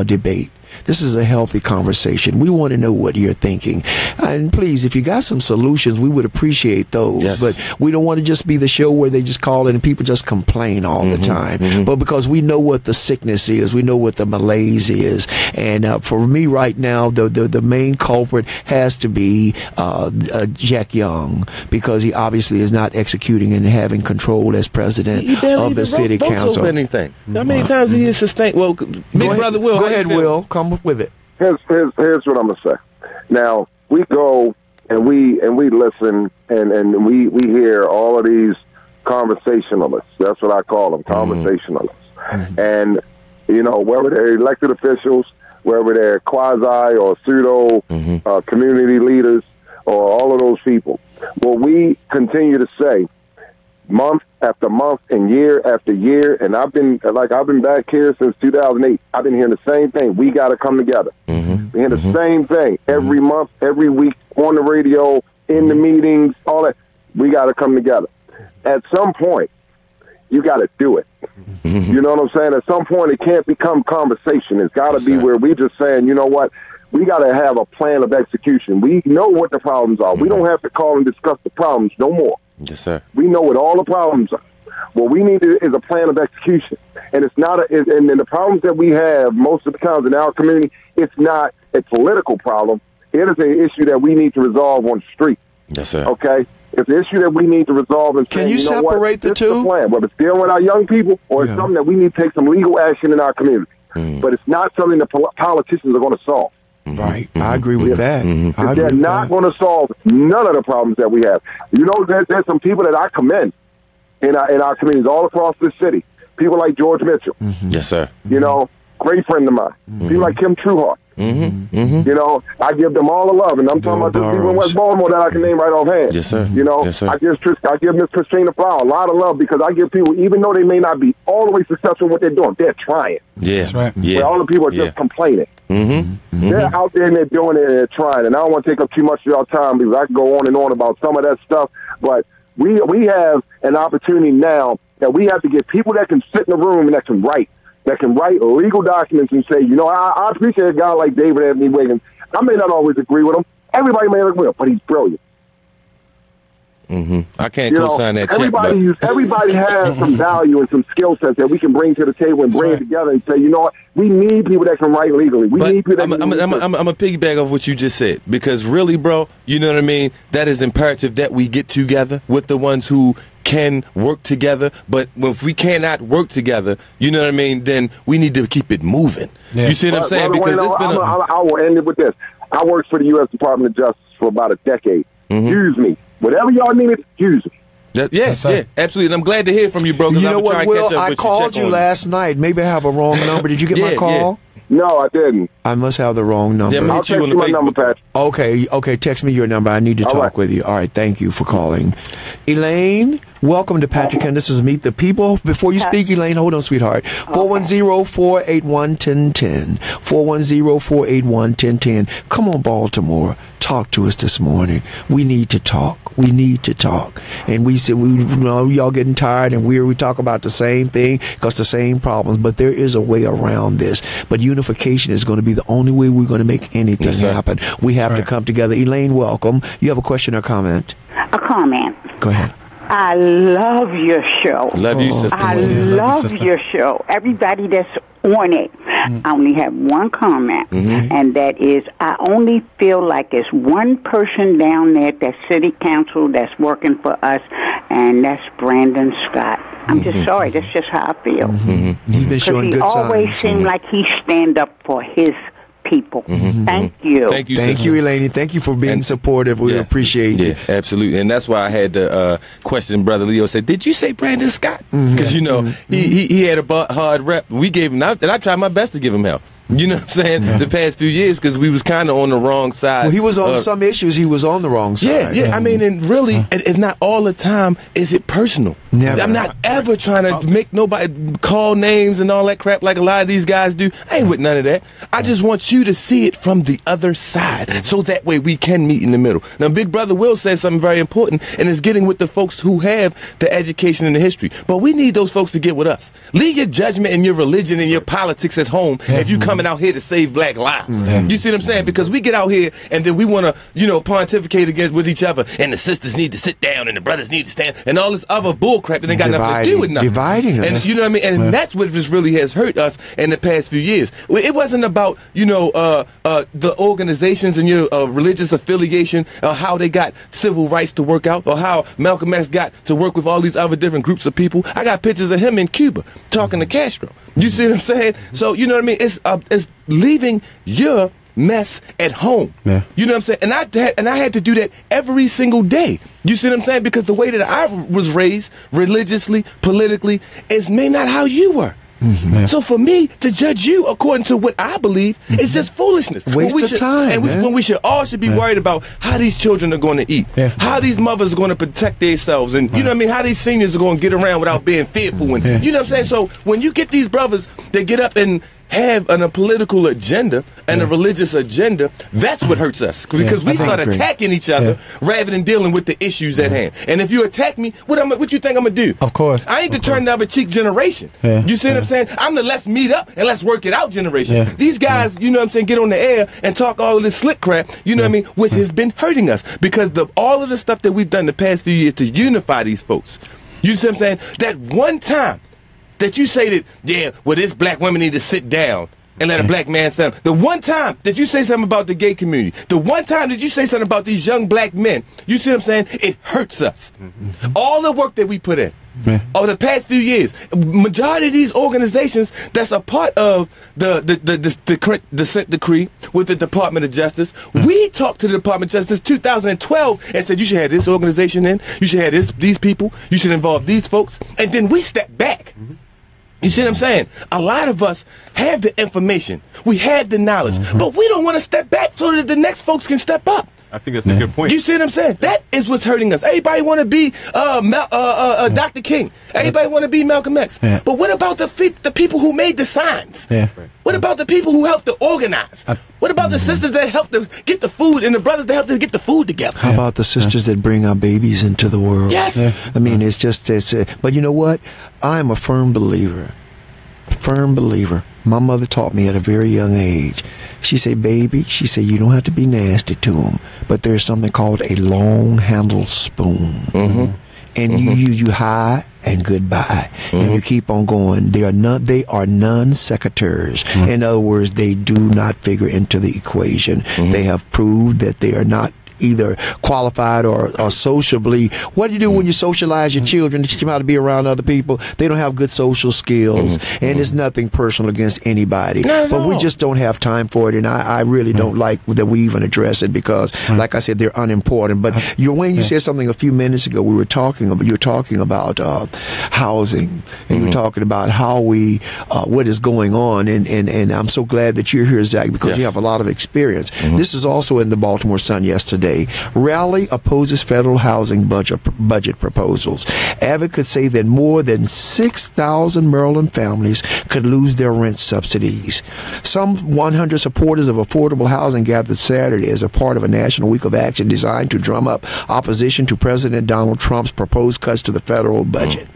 debate. This is a healthy conversation. We want to know what you're thinking. And please, if you got some solutions, we would appreciate those. Yes. But we don't want to just be the show where they just call in and people just complain all the time. But because we know what the sickness is, we know what the malaise is. And for me right now, the main culprit has to be Jack Young, because he obviously is not executing and having control as president of the city council. Anything. How many times he is sustained? Well, Brother Will. Go ahead, Will. Come with it. Here's what I'm gonna say. Now we go and we listen and we hear all of these conversationalists. That's what I call them, conversationalists. And whether they're elected officials, whether they're quasi or pseudo community leaders, or all of those people, what we continue to say month after month and year after year, and I've been back here since 2008. I've been hearing the same thing. We got to come together. We hear the same thing every month, every week, on the radio, in the meetings, all that. We got to come together. At some point, you got to do it. You know what I'm saying? At some point, it can't become conversation. It's got to be where we just saying, you know what? We got to have a plan of execution. We know what the problems are. We don't have to call and discuss the problems no more. Yes, sir. We know what all the problems are. What we need is a plan of execution. And it's not and the problems that we have most of the times in our community, it's not a political problem. It is an issue that we need to resolve on the street. Yes, sir. Okay? It's an issue that we need to resolve. And Can you separate the two? The plan, whether it's dealing with our young people or it's something that we need to take some legal action in our community. But it's not something that politicians are going to solve. Right. I agree with that. They're not going to solve none of the problems that we have. You know, there's some people that I commend in our communities all across this city. People like George Mitchell. Yes, sir. You know, great friend of mine. People like Kim Trueheart. You know, I give them all the love, and I'm talking about the people in West Baltimore that I can name right offhand. Yes, sir. You know, yes, sir. I give Miss Christina Flower a lot of love because I give people, even though they may not be all the way successful in what they're doing, they're trying. Yeah, that's right. Yeah, where all the people are just complaining. They're out there and they're doing it and they're trying. And I don't want to take up too much of your time because I can go on and on about some of that stuff. But we have an opportunity now that we have to get people that can sit in the room and that can write legal documents and say, you know, I appreciate a guy like David Anthony Wiggins. I may not always agree with him. Everybody may not agree with him, but he's brilliant. I can't co-sign that check. Everybody has some value and some skill sets that we can bring to the table and bring it together and say, you know what, we need people that can write legally. We need people that I'm a piggyback off what you just said because really, bro, you know what I mean? That is imperative that we get together with the ones who can work together, but if we cannot work together, you know what I mean, then we need to keep it moving. You see what I'm saying? Because I will end it with this. I worked for the U.S. Department of Justice for about a decade. Use me. Whatever y'all need, use me. Yeah, absolutely. And I'm glad to hear from you, bro. You know what, Will? I called you last night. Maybe I have a wrong number. Did you get my call? No, I didn't. I must have the wrong number. I'll text you my number, Patrick. Okay. Text me your number. I need to talk with you. All right. Thank you for calling. Elaine, welcome to Patrick Henderson's Meet the People. Before you speak, Elaine, hold on, sweetheart. 410-481-1010. 410-481-1010. Come on, Baltimore. Talk to us this morning. We need to talk. And we said, y'all getting tired and weird. We talk about the same thing because the same problems, but there is a way around this. But unification is going to be the only way we're going to make anything happen. We have to come together. Elaine, welcome. You have a question or comment? A comment. Go ahead. I love your show. Love you, sister. I love your show. Everybody that's on it. I only have one comment, and that is I only feel like it's one person down there at that city council that's working for us, and that's Brandon Scott. I'm just sorry. That's just how I feel. He's been showing good signs. He always seemed like he stand up for his people. Thank you. Thank you, Elaine. Thank you for being supportive. We appreciate it. Yeah, absolutely. And that's why I had to question Brother Leo. Said, did you say Brandon Scott? Because, you know, he had a hard rep. We gave him, and I tried my best to give him help. You know what I'm saying? The past few years, because we was kind of on the wrong side. Well, he was on some issues. He was on the wrong side. Yeah. I mean, and really, it's not all the time. Is it personal? Never. I'm not ever trying to make nobody call names and all that crap like a lot of these guys do. I ain't with none of that. I just want you to see it from the other side, so that way we can meet in the middle. Now, Big Brother Will said something very important, and it's getting with the folks who have the education and the history. But we need those folks to get with us. Leave your judgment and your religion and your politics at home if you coming out here to save black lives. You see what I'm saying? Because we get out here and then we want to, pontificate with each other, and the sisters need to sit down and the brothers need to stand and all this other bull crap that ain't got nothing to do with nothing. Dividing us. And you know what I mean? And that's what just really has hurt us in the past few years. It wasn't about, the organizations and your religious affiliation, or how they got civil rights to work out, or how Malcolm X got to work with all these other different groups of people. I got pictures of him in Cuba talking to Castro. You see what I'm saying? So, you know what I mean? It's leaving your mess at home. You know what I'm saying? And I had to do that every single day. You see what I'm saying? Because the way that I was raised, religiously, politically, is may not how you were. So for me to judge you according to what I believe is just foolishness. Waste of time. And when we should be worried about how these children are going to eat, how these mothers are going to protect themselves, and you know what I mean, how these seniors are going to get around without being fearful. And you know what I'm saying? So when you get these brothers that get up and have a political agenda and a religious agenda, that's what hurts us. Because we start attacking each other rather than dealing with the issues at hand. And if you attack me, what you think I'm going to do? Of course. I ain't the turn the other cheek generation. You see what I'm saying? I'm the let's meet up and let's work it out generation. These guys, you know what I'm saying, get on the air and talk all of this slick crap, you know what I mean, which has been hurting us. Because all of the stuff that we've done the past few years to unify these folks. You see what I'm saying? That one time that you say that, this black women need to sit down and let a black man stand up. The one time that you say something about the gay community, the one time that you say something about these young black men, you see what I'm saying? It hurts us. All the work that we put in over the past few years, majority of these organizations that's a part of the consent decree with the Department of Justice, we talked to the Department of Justice 2012 and said you should have this organization in, you should have these people, you should involve these folks, and then we stepped back. You see what I'm saying? A lot of us have the information, we have the knowledge, but we don't want to step back so that the next folks can step up. I think that's a good point. You see what I'm saying? That is what's hurting us. Everybody want to be Dr. King. Everybody want to be Malcolm X. But what about the people who made the signs? What about the people who helped to organize? What about the sisters that helped to get the food and the brothers that helped us get the food together? How about the sisters that bring our babies into the world? Yes. I mean, but you know what? I'm a firm believer. My mother taught me at a very young age. She said, baby, she said, you don't have to be nasty to them, but there's something called a long-handled spoon. And you use you high and goodbye. And you keep on going. They are non-secateurs. In other words, they do not figure into the equation. They have proved that they are not either qualified or sociably. What do you do when you socialize your children to teach them how to be around other people? They don't have good social skills, and it's nothing personal against anybody. But we just don't have time for it, and I really don't like that we even address it because, like I said, they're unimportant. But when you said something a few minutes ago, you were talking about housing, and you were talking about how what is going on, and I'm so glad that you're here, Zach, because you have a lot of experience. This is also in the Baltimore Sun yesterday. Rally opposes federal housing budget proposals. Advocates say that more than 6,000 Maryland families could lose their rent subsidies. Some 100 supporters of affordable housing gathered Saturday as a part of a national week of action designed to drum up opposition to President Donald Trump's proposed cuts to the federal budget.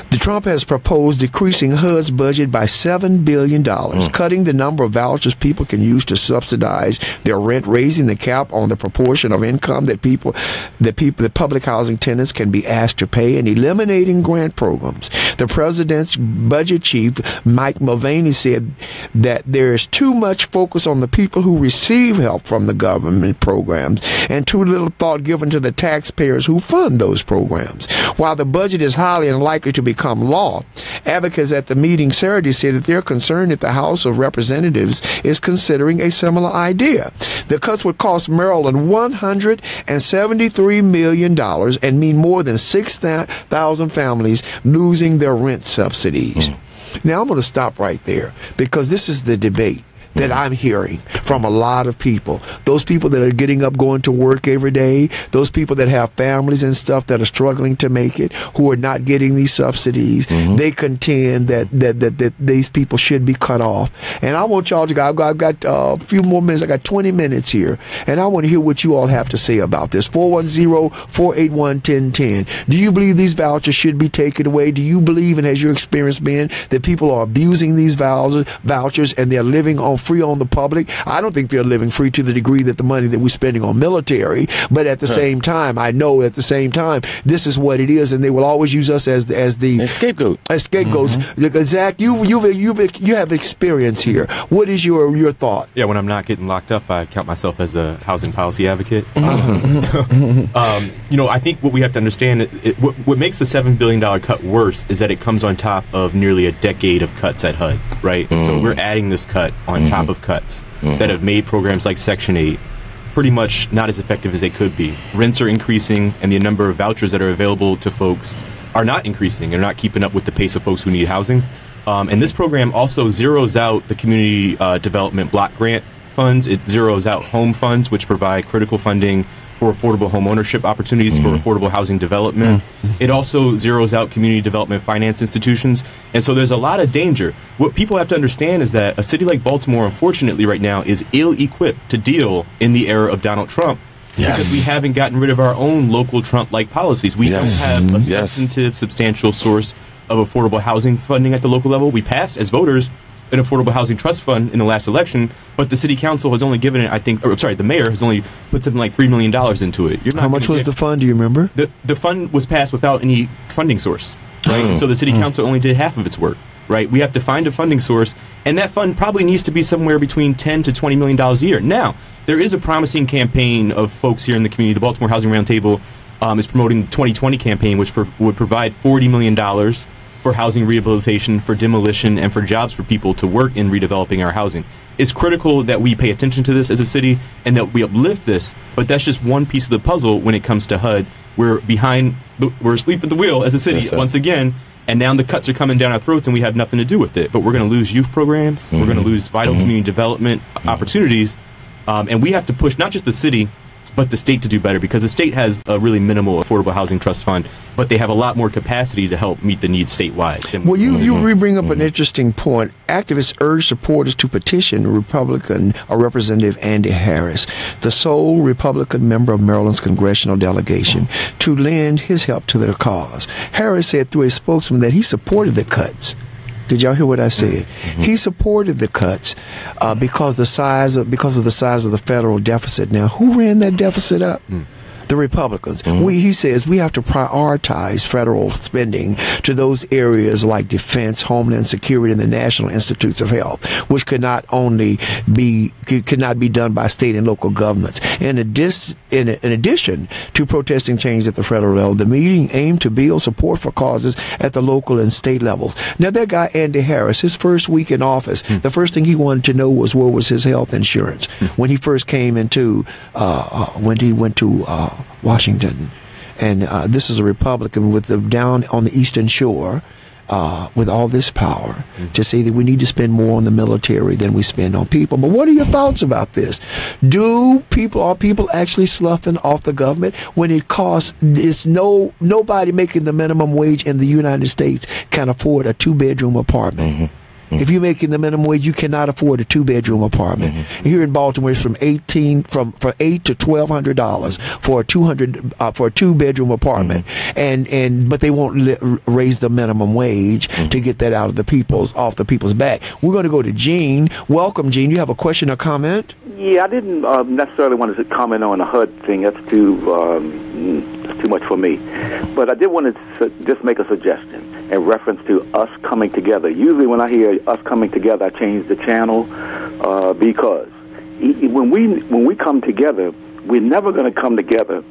The Trump has proposed decreasing HUD's budget by $7 billion, cutting the number of vouchers people can use to subsidize their rent, raising the cap on the proportion of income that public housing tenants can be asked to pay, and eliminating grant programs. The president's budget chief, Mike Mulvaney, said that there is too much focus on the people who receive help from the government programs and too little thought given to the taxpayers who fund those programs. While the budget is highly unlikely to become law, advocates at the meeting Saturday said that they're concerned that the House of Representatives is considering a similar idea. The cuts would cost Maryland $173 million and mean more than 6,000 families losing their rent subsidies. Now, I'm going to stop right there because this is the debate that I'm hearing from a lot of people. Those people that are getting up, going to work every day, those people that have families and stuff that are struggling to make it, who are not getting these subsidies, they contend that these people should be cut off. And I want y'all to go, I've got a few more minutes, I got 20 minutes here, and I want to hear what you all have to say about this. 410-481-1010. Do you believe these vouchers should be taken away? Do you believe, and has your experience been, that people are abusing these vouchers and they're living on free on the public? I don't think they're living free to the degree that the money that we're spending on military, but at the same time, I know at the same time, this is what it is, and they will always use us as the scapegoat. As scapegoats. Zach, you have experience here. What is your thought? Yeah, when I'm not getting locked up, I count myself as a housing policy advocate. I think what we have to understand, what makes the $7 billion cut worse is that it comes on top of nearly a decade of cuts at HUD, right? And so we're adding this cut on top of cuts that have made programs like Section 8 pretty much not as effective as they could be. Rents are increasing, and the number of vouchers that are available to folks are not increasing. They're not keeping up with the pace of folks who need housing. And this program also zeroes out the community development block grant funds. It zeroes out home funds, which provide critical funding for affordable home ownership opportunities, for affordable housing development. It also zeroes out community development finance institutions. And so there's a lot of danger. What people have to understand is that a city like Baltimore, unfortunately, right now is ill-equipped to deal in the era of Donald Trump. Because we haven't gotten rid of our own local Trump-like policies. We don't have a substantive, substantial source of affordable housing funding at the local level. We passed, as voters, an affordable housing trust fund in the last election, but the city council has only given it, the mayor has only put something like $3 million into it. How much was the fund? Do you remember? The fund was passed without any funding source, right? And so the city council only did half of its work, right? We have to find a funding source, and that fund probably needs to be somewhere between $10 to $20 million a year. Now, there is a promising campaign of folks here in the community. The Baltimore Housing Roundtable is promoting the 2020 campaign, which would provide $40 million for housing rehabilitation, for demolition, and for jobs for people to work in redeveloping our housing. It's critical that we pay attention to this as a city and that we uplift this, but that's just one piece of the puzzle when it comes to HUD. We're asleep at the wheel as a city once again, and now the cuts are coming down our throats and we have nothing to do with it. But we're going to lose youth programs, we're going to lose vital community development opportunities, and we have to push not just the city, but the state to do better, because the state has a really minimal affordable housing trust fund, but they have a lot more capacity to help meet the needs statewide. Well, you bring up an interesting point. Activists urge supporters to petition Republican Representative Andy Harris, the sole Republican member of Maryland's congressional delegation, to lend his help to their cause. Harris said through a spokesman that he supported the cuts. Did y'all hear what I said? He supported the cuts because of the size of the federal deficit. Now, who ran that deficit up? The Republicans. He says we have to prioritize federal spending to those areas like defense, homeland security, and the National Institutes of Health, which could not be done by state and local governments. In addition to protesting change at the federal level, the meeting aimed to build support for causes at the local and state levels. Now, that guy Andy Harris, his first week in office, the first thing he wanted to know was where was his health insurance when he first came into when he went to Washington. And this is a Republican down on the Eastern Shore with all this power to say that we need to spend more on the military than we spend on people. But what are your thoughts about this? Are people actually sloughing off the government when it costs? Nobody making the minimum wage in the United States can afford a 2-bedroom apartment. If you're making the minimum wage, you cannot afford a 2-bedroom apartment. Here in Baltimore, it's from $8 to $1,200 for a 2-bedroom apartment, but they won't raise the minimum wage to get that off the people's back. We're going to go to Gene. Welcome, Gene. You have a question or comment? Yeah, I didn't necessarily want to comment on the HUD thing. That's too much for me. But I did want to just make a suggestion in reference to us coming together. Usually when I hear us coming together, I change the channel because when we come together, we're never going to come together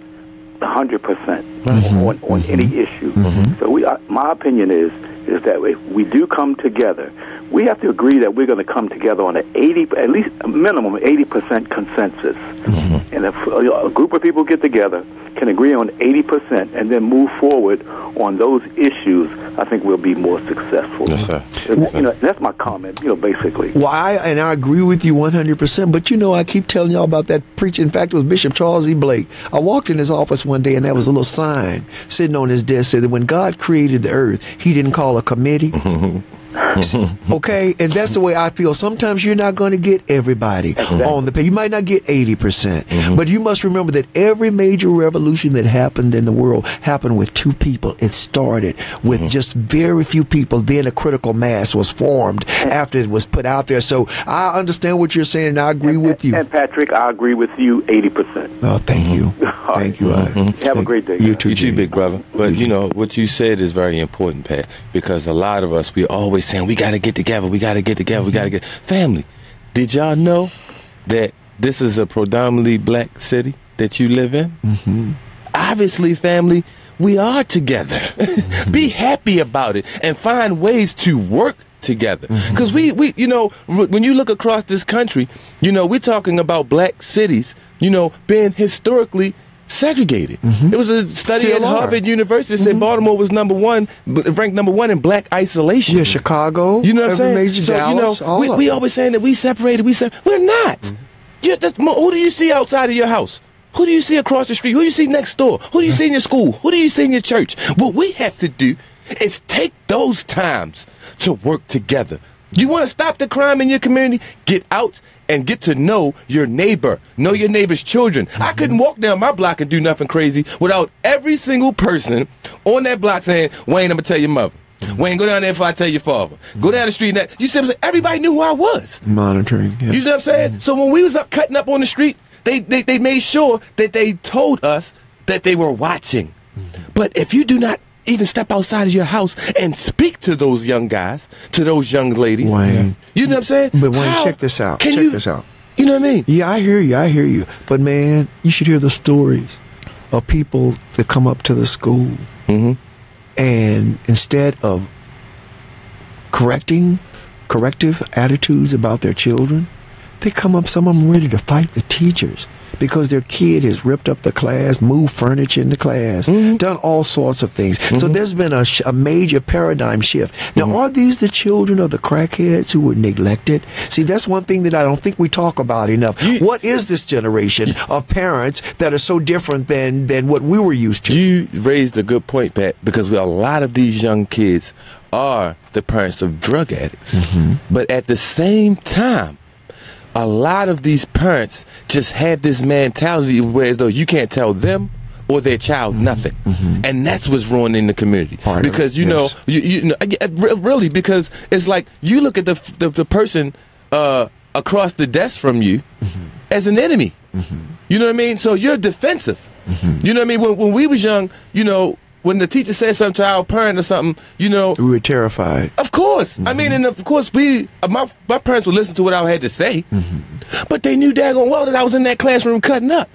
100% on any issue. So my opinion is that if we do come together, we have to agree that we're going to come together on at least a minimum 80% consensus. And if a group of people get together, can agree on 80%, and then move forward on those issues, I think we'll be more successful. Yes, sir. That's my comment, basically. Well, I agree with you 100%, but I keep telling y'all about that preacher. In fact, it was Bishop Charles E. Blake. I walked in his office one day, and there was a little sign sitting on his desk said that when God created the earth, he didn't call a committee. Okay, and that's the way I feel. Sometimes you're not going to get everybody on the page. You might not get 80%, but you must remember that every major revolution that happened in the world happened with 2 people. It started with just very few people. Then a critical mass was formed after it was put out there. So I understand what you're saying, and I agree with you. And Patrick, I agree with you 80%. Oh, thank you. Thank you. Have a great day. You too, big brother. But what you said is very important, Pat, because a lot of us, we always saying we got to get together, we got to get together, we got to get family. Did y'all know that this is a predominantly black city that you live in? Obviously, family, we are together. Be happy about it and find ways to work together. Because we when you look across this country, we're talking about black cities, being historically segregated. It was a study at Harvard University that said Baltimore was ranked number one in black isolation. Yeah, Chicago. You know what I'm saying? Major so Dallas, we always saying that we separated. We're not. Who do you see outside of your house? Who do you see across the street? Who do you see next door? Who do you see in your school? Who do you see in your church? What we have to do is take those times to work together. You want to stop the crime in your community? Get out and get to know your neighbor. Know your neighbor's children. I couldn't walk down my block and do nothing crazy without every single person on that block saying, Wayne, I'm going to tell your mother. Wayne, go down there before I tell your father. Go down the street. And you see what I'm saying? Everybody knew who I was. Monitoring. Yeah. You know what I'm saying? So when we was up cutting up on the street, they made sure that they told us that they were watching. But if you do not even step outside of your house and speak to those young guys, to those young ladies, Wayne, you know what I'm saying? But Wayne, check this out. Check this out. You know what I mean? Yeah, I hear you. But man, you should hear the stories of people that come up to the school and instead of corrective attitudes about their children, they come up, some of them ready to fight the teachers because their kid has ripped up the class, moved furniture in the class, done all sorts of things. So there's been a major paradigm shift. Now, are these the children of the crackheads who were neglected? See, that's one thing that I don't think we talk about enough. What is this generation of parents that are so different than what we were used to? You raised a good point, Pat, because a lot of these young kids are the parents of drug addicts. But at the same time, a lot of these parents just have this mentality where as though you can't tell them or their child nothing. And that's what's ruining the community. Because, you know, really, because it's like you look at the person across the desk from you as an enemy. You know what I mean? So you're defensive. You know what I mean? When we was young, you know, when the teacher said something to our parent or something, you know, we were terrified. Of course. I mean, and of course, my parents would listen to what I had to say, but they knew daggone well that I was in that classroom cutting up.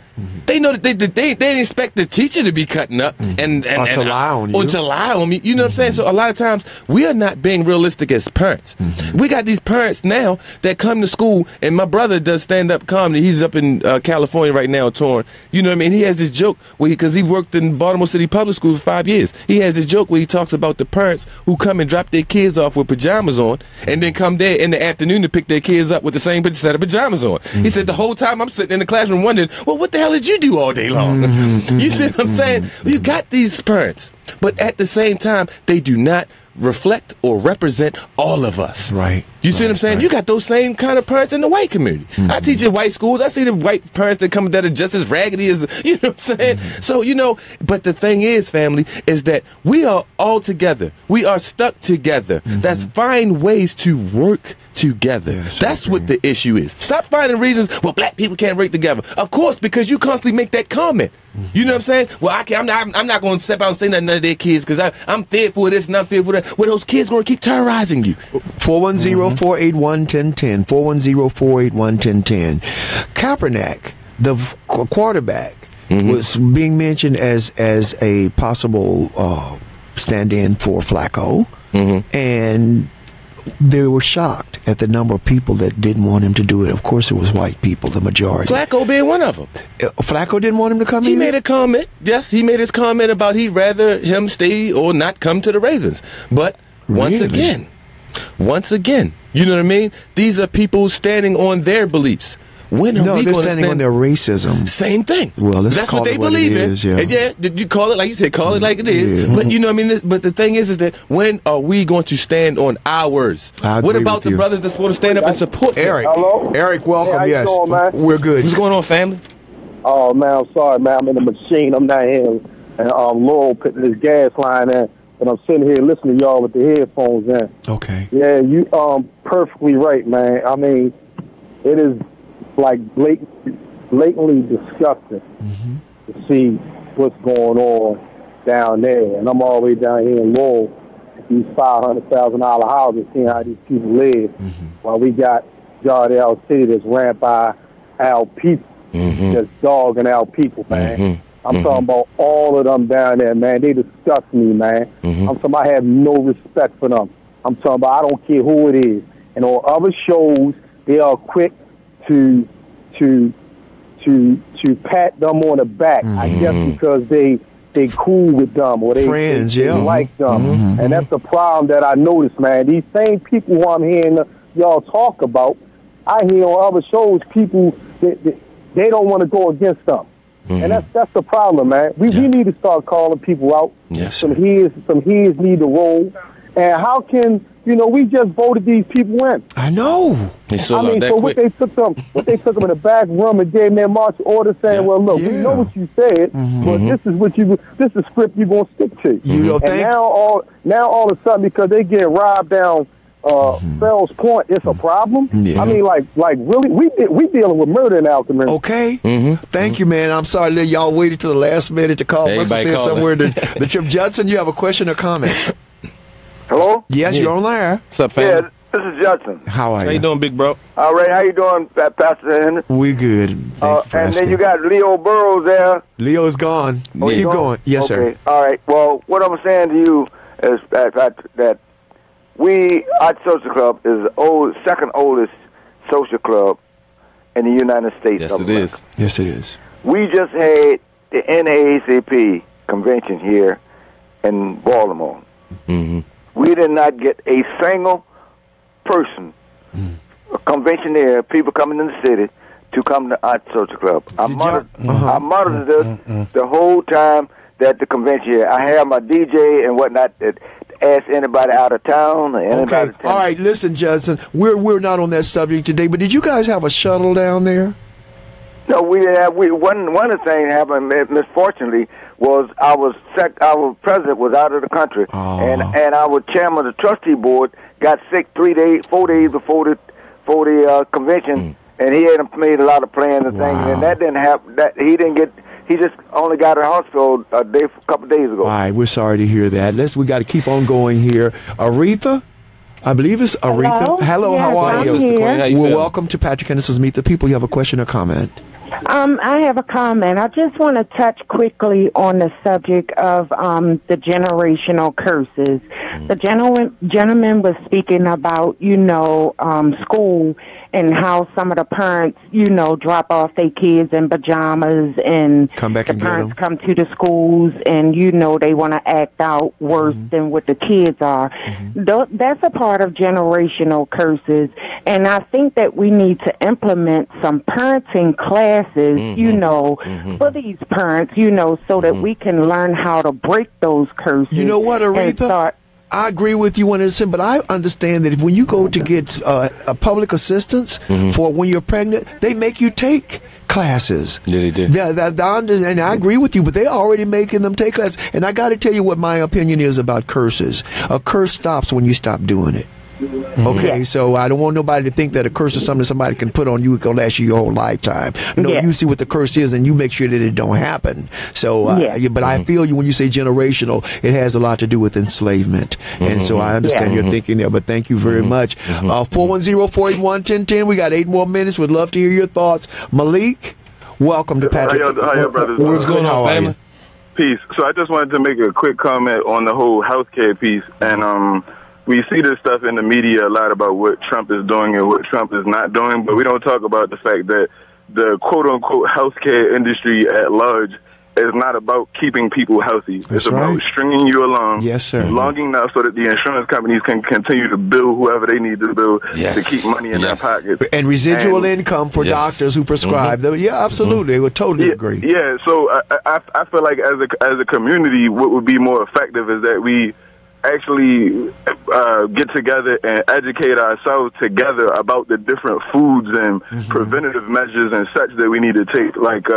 They know that they didn't expect the teacher to be cutting up and or to lie on you. Or to lie on me. You know what I'm saying? So a lot of times we are not being realistic as parents. We got these parents now that come to school, and my brother does stand-up comedy. He's up in California right now touring. You know what I mean? He has this joke where because he worked in Baltimore City public schools for 5 years. He has this joke where he talks about the parents who come and drop their kids off with pajamas on and then come there in the afternoon to pick their kids up with the same set of pajamas on. He said the whole time I'm sitting in the classroom wondering, well, what the hell did you do all day long? You see what I'm saying? You got these parents, but at the same time, they do not reflect or represent all of us. Right. You see what I'm saying? You got those same kind of parents in the white community. I teach in white schools. I see the white parents that come that are just as raggedy as, you know what I'm saying? So, you know, but the thing is, family, is that we are all together. We are stuck together. That's find ways to work together. Yes, that's what the issue is. Stop finding reasons, well, black people can't work together. Of course, because you constantly make that comment. You know what I'm saying? Well, I'm not going to step out and say nothing to their kids because I'm fearful of this and I'm fearful of that. Well, those kids going to keep terrorizing you. 410-481-1010. 410-481-1010. Kaepernick, the quarterback, was being mentioned as a possible stand-in for Flacco. And they were shocked at the number of people that didn't want him to do it. Of course, it was white people, the majority. Flacco being one of them. Flacco didn't want him to come in? He made a comment. Yes, he made his comment about he'd rather him stay or not come to the Ravens. But once again, you know what I mean? These are people standing on their beliefs. When are we they're standing on their racism. Same thing. Well, that's what they believe in. Yeah, you call it like you said. Call it like it is. But you know what I mean. But the thing is that when are we going to stand on ours? What about the brothers that's going to stand up and support Eric? Hello? Eric, welcome. Hey, yes, doing, man? We're good. What's going on, family? Oh man, I'm sorry, man. I'm in the machine. I'm not here, and Laurel putting this gas line in, and I'm sitting here listening to y'all with the headphones in. Okay. Yeah, you perfectly right, man. I mean, it is like blatantly disgusting to see what's going on down there. And I'm all the way down here in Lowell, these $500,000 houses, seeing how these people live, while we got Jardel City that's ran by our people, just dogging our people, man. I'm talking about all of them down there, man. They disgust me, man. I'm talking about I have no respect for them. I'm talking about I don't care who it is. And on other shows, they are quick to pat them on the back. I guess because they cool with them or they friends, they like them. And that's the problem that I noticed, man. These same people who I'm hearing y'all talk about, I hear on other shows people they don't want to go against them. And that's the problem, man. We need to start calling people out. Yes, some heads need to roll. And how can we just voted these people in? I know. So what they took them in the back room and gave them their march order saying, "Well, look, we know what you said, but this is the script you're gonna stick to." And now all of a sudden, because they get robbed down Fells Point, it's a problem. Yeah. I mean, like really, we dealing with murder in Altamont. Okay. Thank you, man. I'm sorry that y'all waited till the last minute to call. Must have said somewhere the Chip Judson. You have a question or comment? Hello? Yes, you're on there. What's up, fam? Yeah, this is Judson. How are you? How you doing, big bro? All right, how you doing, Pastor Henderson? We good. Thank you for and asking. then you got Leo Burrows there. Leo's gone. Keep going. Yes, sir. All right. Well, what I'm saying to you is that our social club is the second oldest social club in the United States. Yes, it is. Yes, it is. We just had the NAACP convention here in Baltimore. We did not get a single person, a convention there, people coming in the city to come to our social club. I monitored this the whole time that the convention here. I have my DJ and whatnot that ask anybody out of town or anybody. Okay. All right. Listen, Judson, we're not on that subject today, but did you guys have a shuttle down there? No, we didn't have. One of the things happened, misfortunately, was our president was out of the country, and our chairman of the trustee board got sick 4 days before the convention, and he had made a lot of plans and things, and that didn't happen. That he didn't get. He just only got out of hospital a couple days ago. All right, we're sorry to hear that. We got to keep on going here. Aretha, I believe it's Aretha. Hello, yes, how are you? Well, welcome to Patrick Henderson's Meet the People. You have a question or comment? I have a comment. I just want to touch quickly on the subject of the generational curses. The gentleman was speaking about, school and how some of the parents, drop off their kids in pajamas and the parents come to the schools and, they want to act out worse than what the kids are. That's a part of generational curses. And I think that we need to implement some parenting classes, for these parents, so that we can learn how to break those curses. You know what, Aretha? I agree with you 100%, but I understand that if when you go to get a public assistance for when you're pregnant, they make you take classes. Yeah, they do. And I agree with you, but they're already making them take classes. And I got to tell you what my opinion is about curses. A curse stops when you stop doing it. Okay, so I don't want nobody to think that a curse is something somebody can put on you. It can last you your whole lifetime. No, you see what the curse is, and you make sure that it don't hahappen. So, but I feel you when you say generational. It has a lot to do with enslavement, and so I understand your thinking there. But thank you very much. 410-481-1010. We got 8 more minutes. We'd love to hear your thoughts. Malik, welcome to Patrick. How y'all brothers? What's going on, family? Peace. So I just wanted to make a quick comment on the whole healthcare piece, and we see this stuff in the media a lot about what Trump is doing and what Trump is not doing, but we don't talk about the fact that the quote-unquote healthcare industry at large is not about keeping people healthy. It's about stringing you along long enough so that the insurance companies can continue to bill whoever they need to bill to keep money in their pockets. And residual income for doctors who prescribe them. Yeah, absolutely. I would totally agree. Yeah, so I feel like as a community, what would be more effective is that we actually get together and educate ourselves together about the different foods and preventative measures and such that we need to take. Like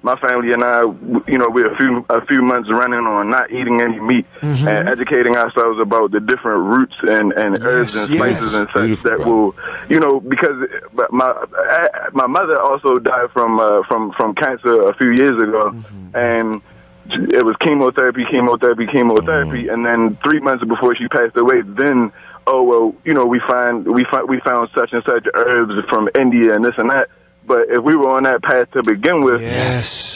my family and I, we're a few months running on not eating any meat and educating ourselves about the different roots and herbs and spices and such that will, because my mother also died from cancer a few years ago, and it was chemotherapy, and then 3 months before she passed away, then we found such and such herbs from India and this and that. But if we were on that path to begin with,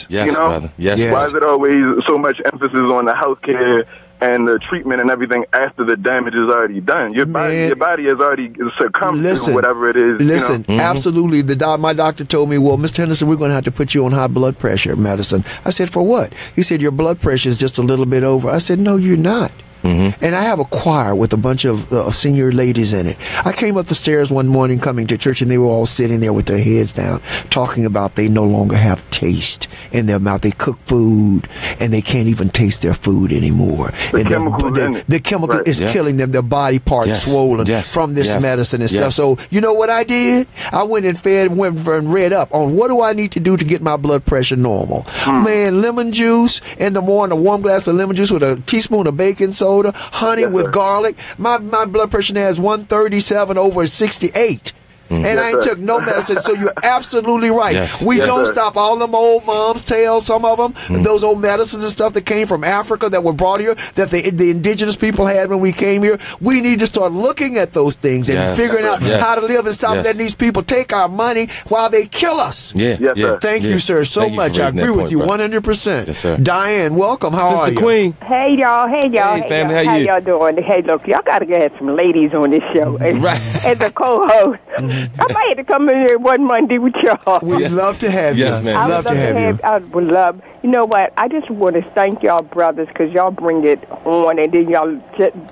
brother. Why is it always so much emphasis on the healthcare and the treatment and everything after the damage is already done? Your body has already succumbed to whatever it is. Listen, absolutely. My doctor told me, well, Mr. Henderson, we're going to have to put you on high blood pressure medicine. I said, for what? He said, your blood pressure is just a little bit over. I said, no, you're not. And I have a choir with a bunch of senior ladies in it. I came up the stairs one morning coming to church, and they were all sitting there with their heads down, talking about they no longer have taste in their mouth. They cook food, and they can't even taste their food anymore. The chemical is killing them. Their body parts swollen from this medicine and stuff. So you know what I did? I went and read up on what do I need to do to get my blood pressure normal. Man, lemon juice in the morning, a warm glass of lemon juice with a teaspoon of baking soda, honey with garlic. My blood pressure now is 137/68. And I ain't took no medicine, so you're absolutely right. We don't stop all them old moms tell, some of them, those old medicines and stuff that came from Africa that were brought here, that the indigenous people had when we came here. We need to start looking at those things and figuring out how to live and stop letting these people take our money while they kill us. Thank you, sir, so much. I agree with you 100%. Yes, sir. Diane, welcome. How are you? Queen. Hey, y'all. Hey, family. How y'all doing? Hey, look, y'all got to get some ladies on this show. As a co-host. I might have to come in here one Monday with y'all. We'd love to have you. Yes, ma'am. I would love to have you. I would love. You know what? I just want to thank y'all brothers because y'all bring it on, and then y'all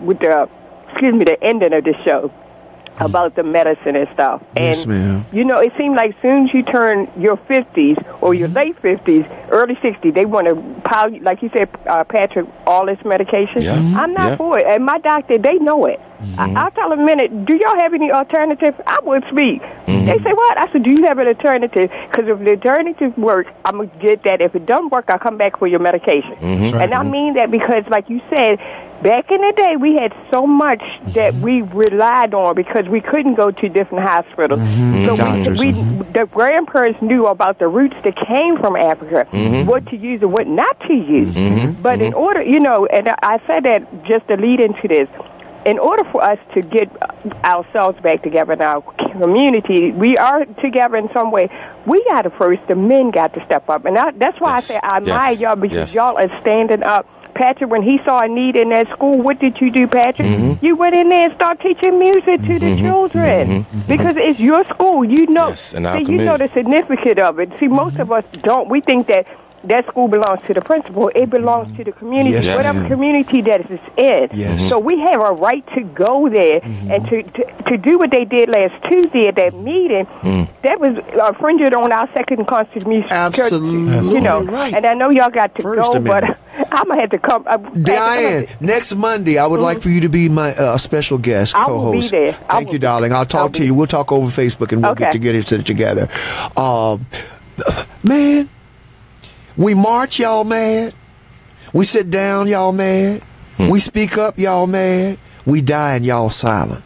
with the ending of the show about the medicine and stuff. Yes, ma'am. You know, it seems like as soon as you turn your 50s or your late 50s, early 60s, they want to pile, like you said, Patrick, all this medication. I'm not for it. And my doctor, they know it. I'll tell them a minute, do y'all have any alternative? I would speak. They say, what? I said, do you have an alternative? Because if the alternative works, I'm going to get that. If it doesn't work, I'll come back for your medication. And I mean that because, like you said, back in the day, we had so much that we relied on because we couldn't go to different hospitals. So the grandparents knew about the roots that came from Africa, what to use and what not to use. But in order, you know, and I said that just to lead into this, in order for us to get ourselves back together in our community, we are together in some way. We got to first, the men got to step up. And that's why I say I admire y'all because y'all are standing up. Patrick, when he saw a need in that school, what did you do, Patrick? You went in there and started teaching music to the children because it's your school. You know, you know the significance of it. See, most of us don't. We think that school belongs to the principal. It belongs to the community, whatever community that it's in. So we have a right to go there and to do what they did last Tuesday at that meeting. That was infringed on our second constitution. Absolutely. You know, and I know y'all got to go, but I'm going to have to come. Diane, next Monday, I would like for you to be my special guest, co-host. I will be there. Thank you, darling. I'll talk to you. We'll talk over Facebook, and we'll get together. Man, we march, y'all mad. We sit down, y'all mad. We speak up, y'all mad. We die, and y'all silent.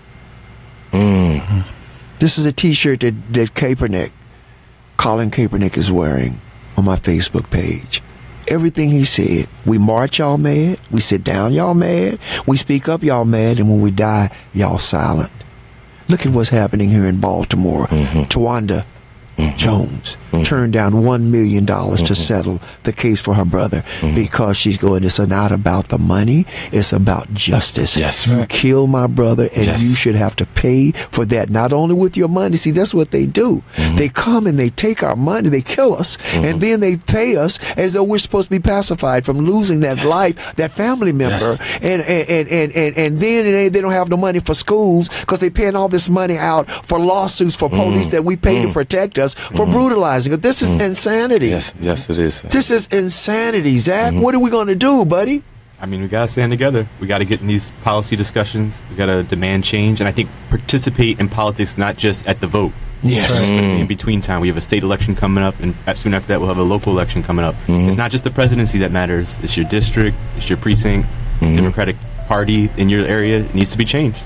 This is a T-shirt that Colin Kaepernick is wearing on my Facebook page. Everything he said. We march, y'all mad. We sit down, y'all mad. We speak up, y'all mad. And when we die, y'all silent. Look at what's happening here in Baltimore. Tawanda Jones turned down $1 million to settle the case for her brother because she's going, it's not about the money, it's about justice. You killed my brother, and you should have to pay for that, not only with your money. See, that's what they do. They come and they take our money, they kill us, and then they pay us as though we're supposed to be pacified from losing that life, that family member, and then they don't have no money for schools because they're paying all this money out for lawsuits for police that we pay to protect us for brutalizing. This is insanity. Yes, it is. This is insanity, Zach. What are we going to do, buddy? I mean, we got to stand together. We got to get in these policy discussions. We got to demand change, and I think participate in politics, not just at the vote. In between time, we have a state election coming up, and soon after that, we'll have a local election coming up. It's not just the presidency that matters. It's your district, it's your precinct, Democratic Party in your area. It needs to be changed.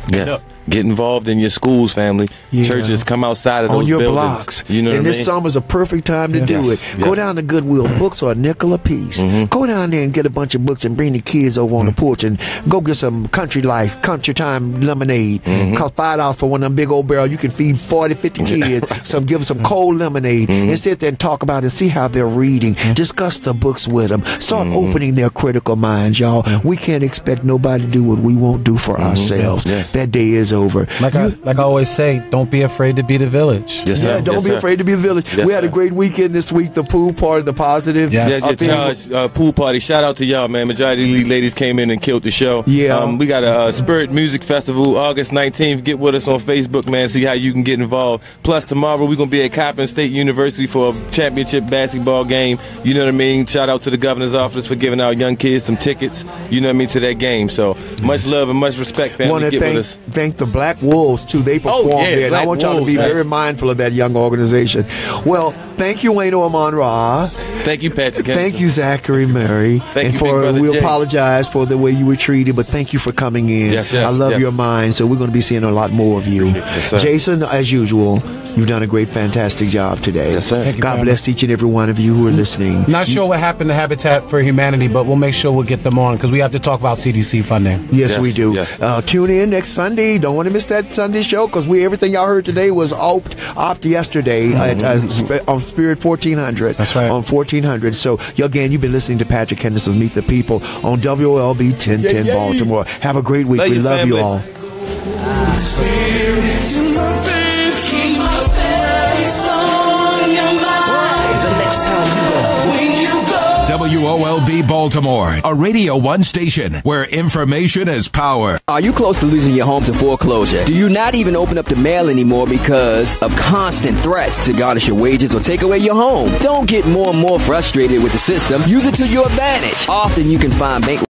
Get involved in your schools, family. Churches, come outside of those on your buildings. blocks. You know what I mean? This summer's a perfect time to do it. Go down to Goodwill. Books are a nickel a piece. Go down there and get a bunch of books and bring the kids over on the porch and go get some Country Time lemonade. Cost $5 for one of them big old barrels. You can feed 40, 50 kids. Give them some cold lemonade and sit there and talk about it and see how they're reading. Discuss the books with them. Start opening their critical minds, y'all. We can't expect nobody to do what we won't do for ourselves. That day is over. Like I always say, don't be afraid to be the village. Yes, sir. Yeah, don't Yes, be sir. afraid to be the village. Yes, we had a sir. great weekend this week. The pool party, the positive. Yes. Charge pool party. Shout out to y'all, man. Majority of these ladies came in and killed the show. Yeah. We got a Spirit Music Festival August 19th. Get with us on Facebook, man. See how you can get involved. Plus, tomorrow we're going to be at Coppin State University for a championship basketball game. You know what I mean? Shout out to the governor's office for giving our young kids some tickets, you know what I mean, to that game. So, much love and much respect, family. Want to Get with us. thank the Black Wolves, too. They performed there. And I want y'all to be very mindful of that young organization. Well, thank you, Wayne Amon-Ra. Thank you, Patrick. Thank you, Zachary Murray. Thank you, Big Brother we Jay. apologize for the way you were treated, but thank you for coming in. Yes, I love yes. your mind, so we're going to be seeing a lot more of you. Yes, sir. Jason, as usual, you've done a great, fantastic job today. Yes, sir. Thank you, God family. bless each and every one of you who are listening. Not sure what happened to Habitat for Humanity, but we'll make sure we'll get them on because we have to talk about CDC funding. Yes, we do. Yes. Tune in next Sunday. Don't want to miss that Sunday show because everything y'all heard today was opt yesterday on Spirit 1400. That's right. On 1400. So, again, you've been listening to Patrick Henderson's Meet the People on WOLB 1010 Baltimore. Have a great week. Love We you, love you family. all. WOLB Baltimore, a Radio 1 station where information is power. Are you close to losing your home to foreclosure? Do you not even open up the mail anymore because of constant threats to garnish your wages or take away your home? Don't get more and more frustrated with the system. Use it to your advantage. Often you can find bank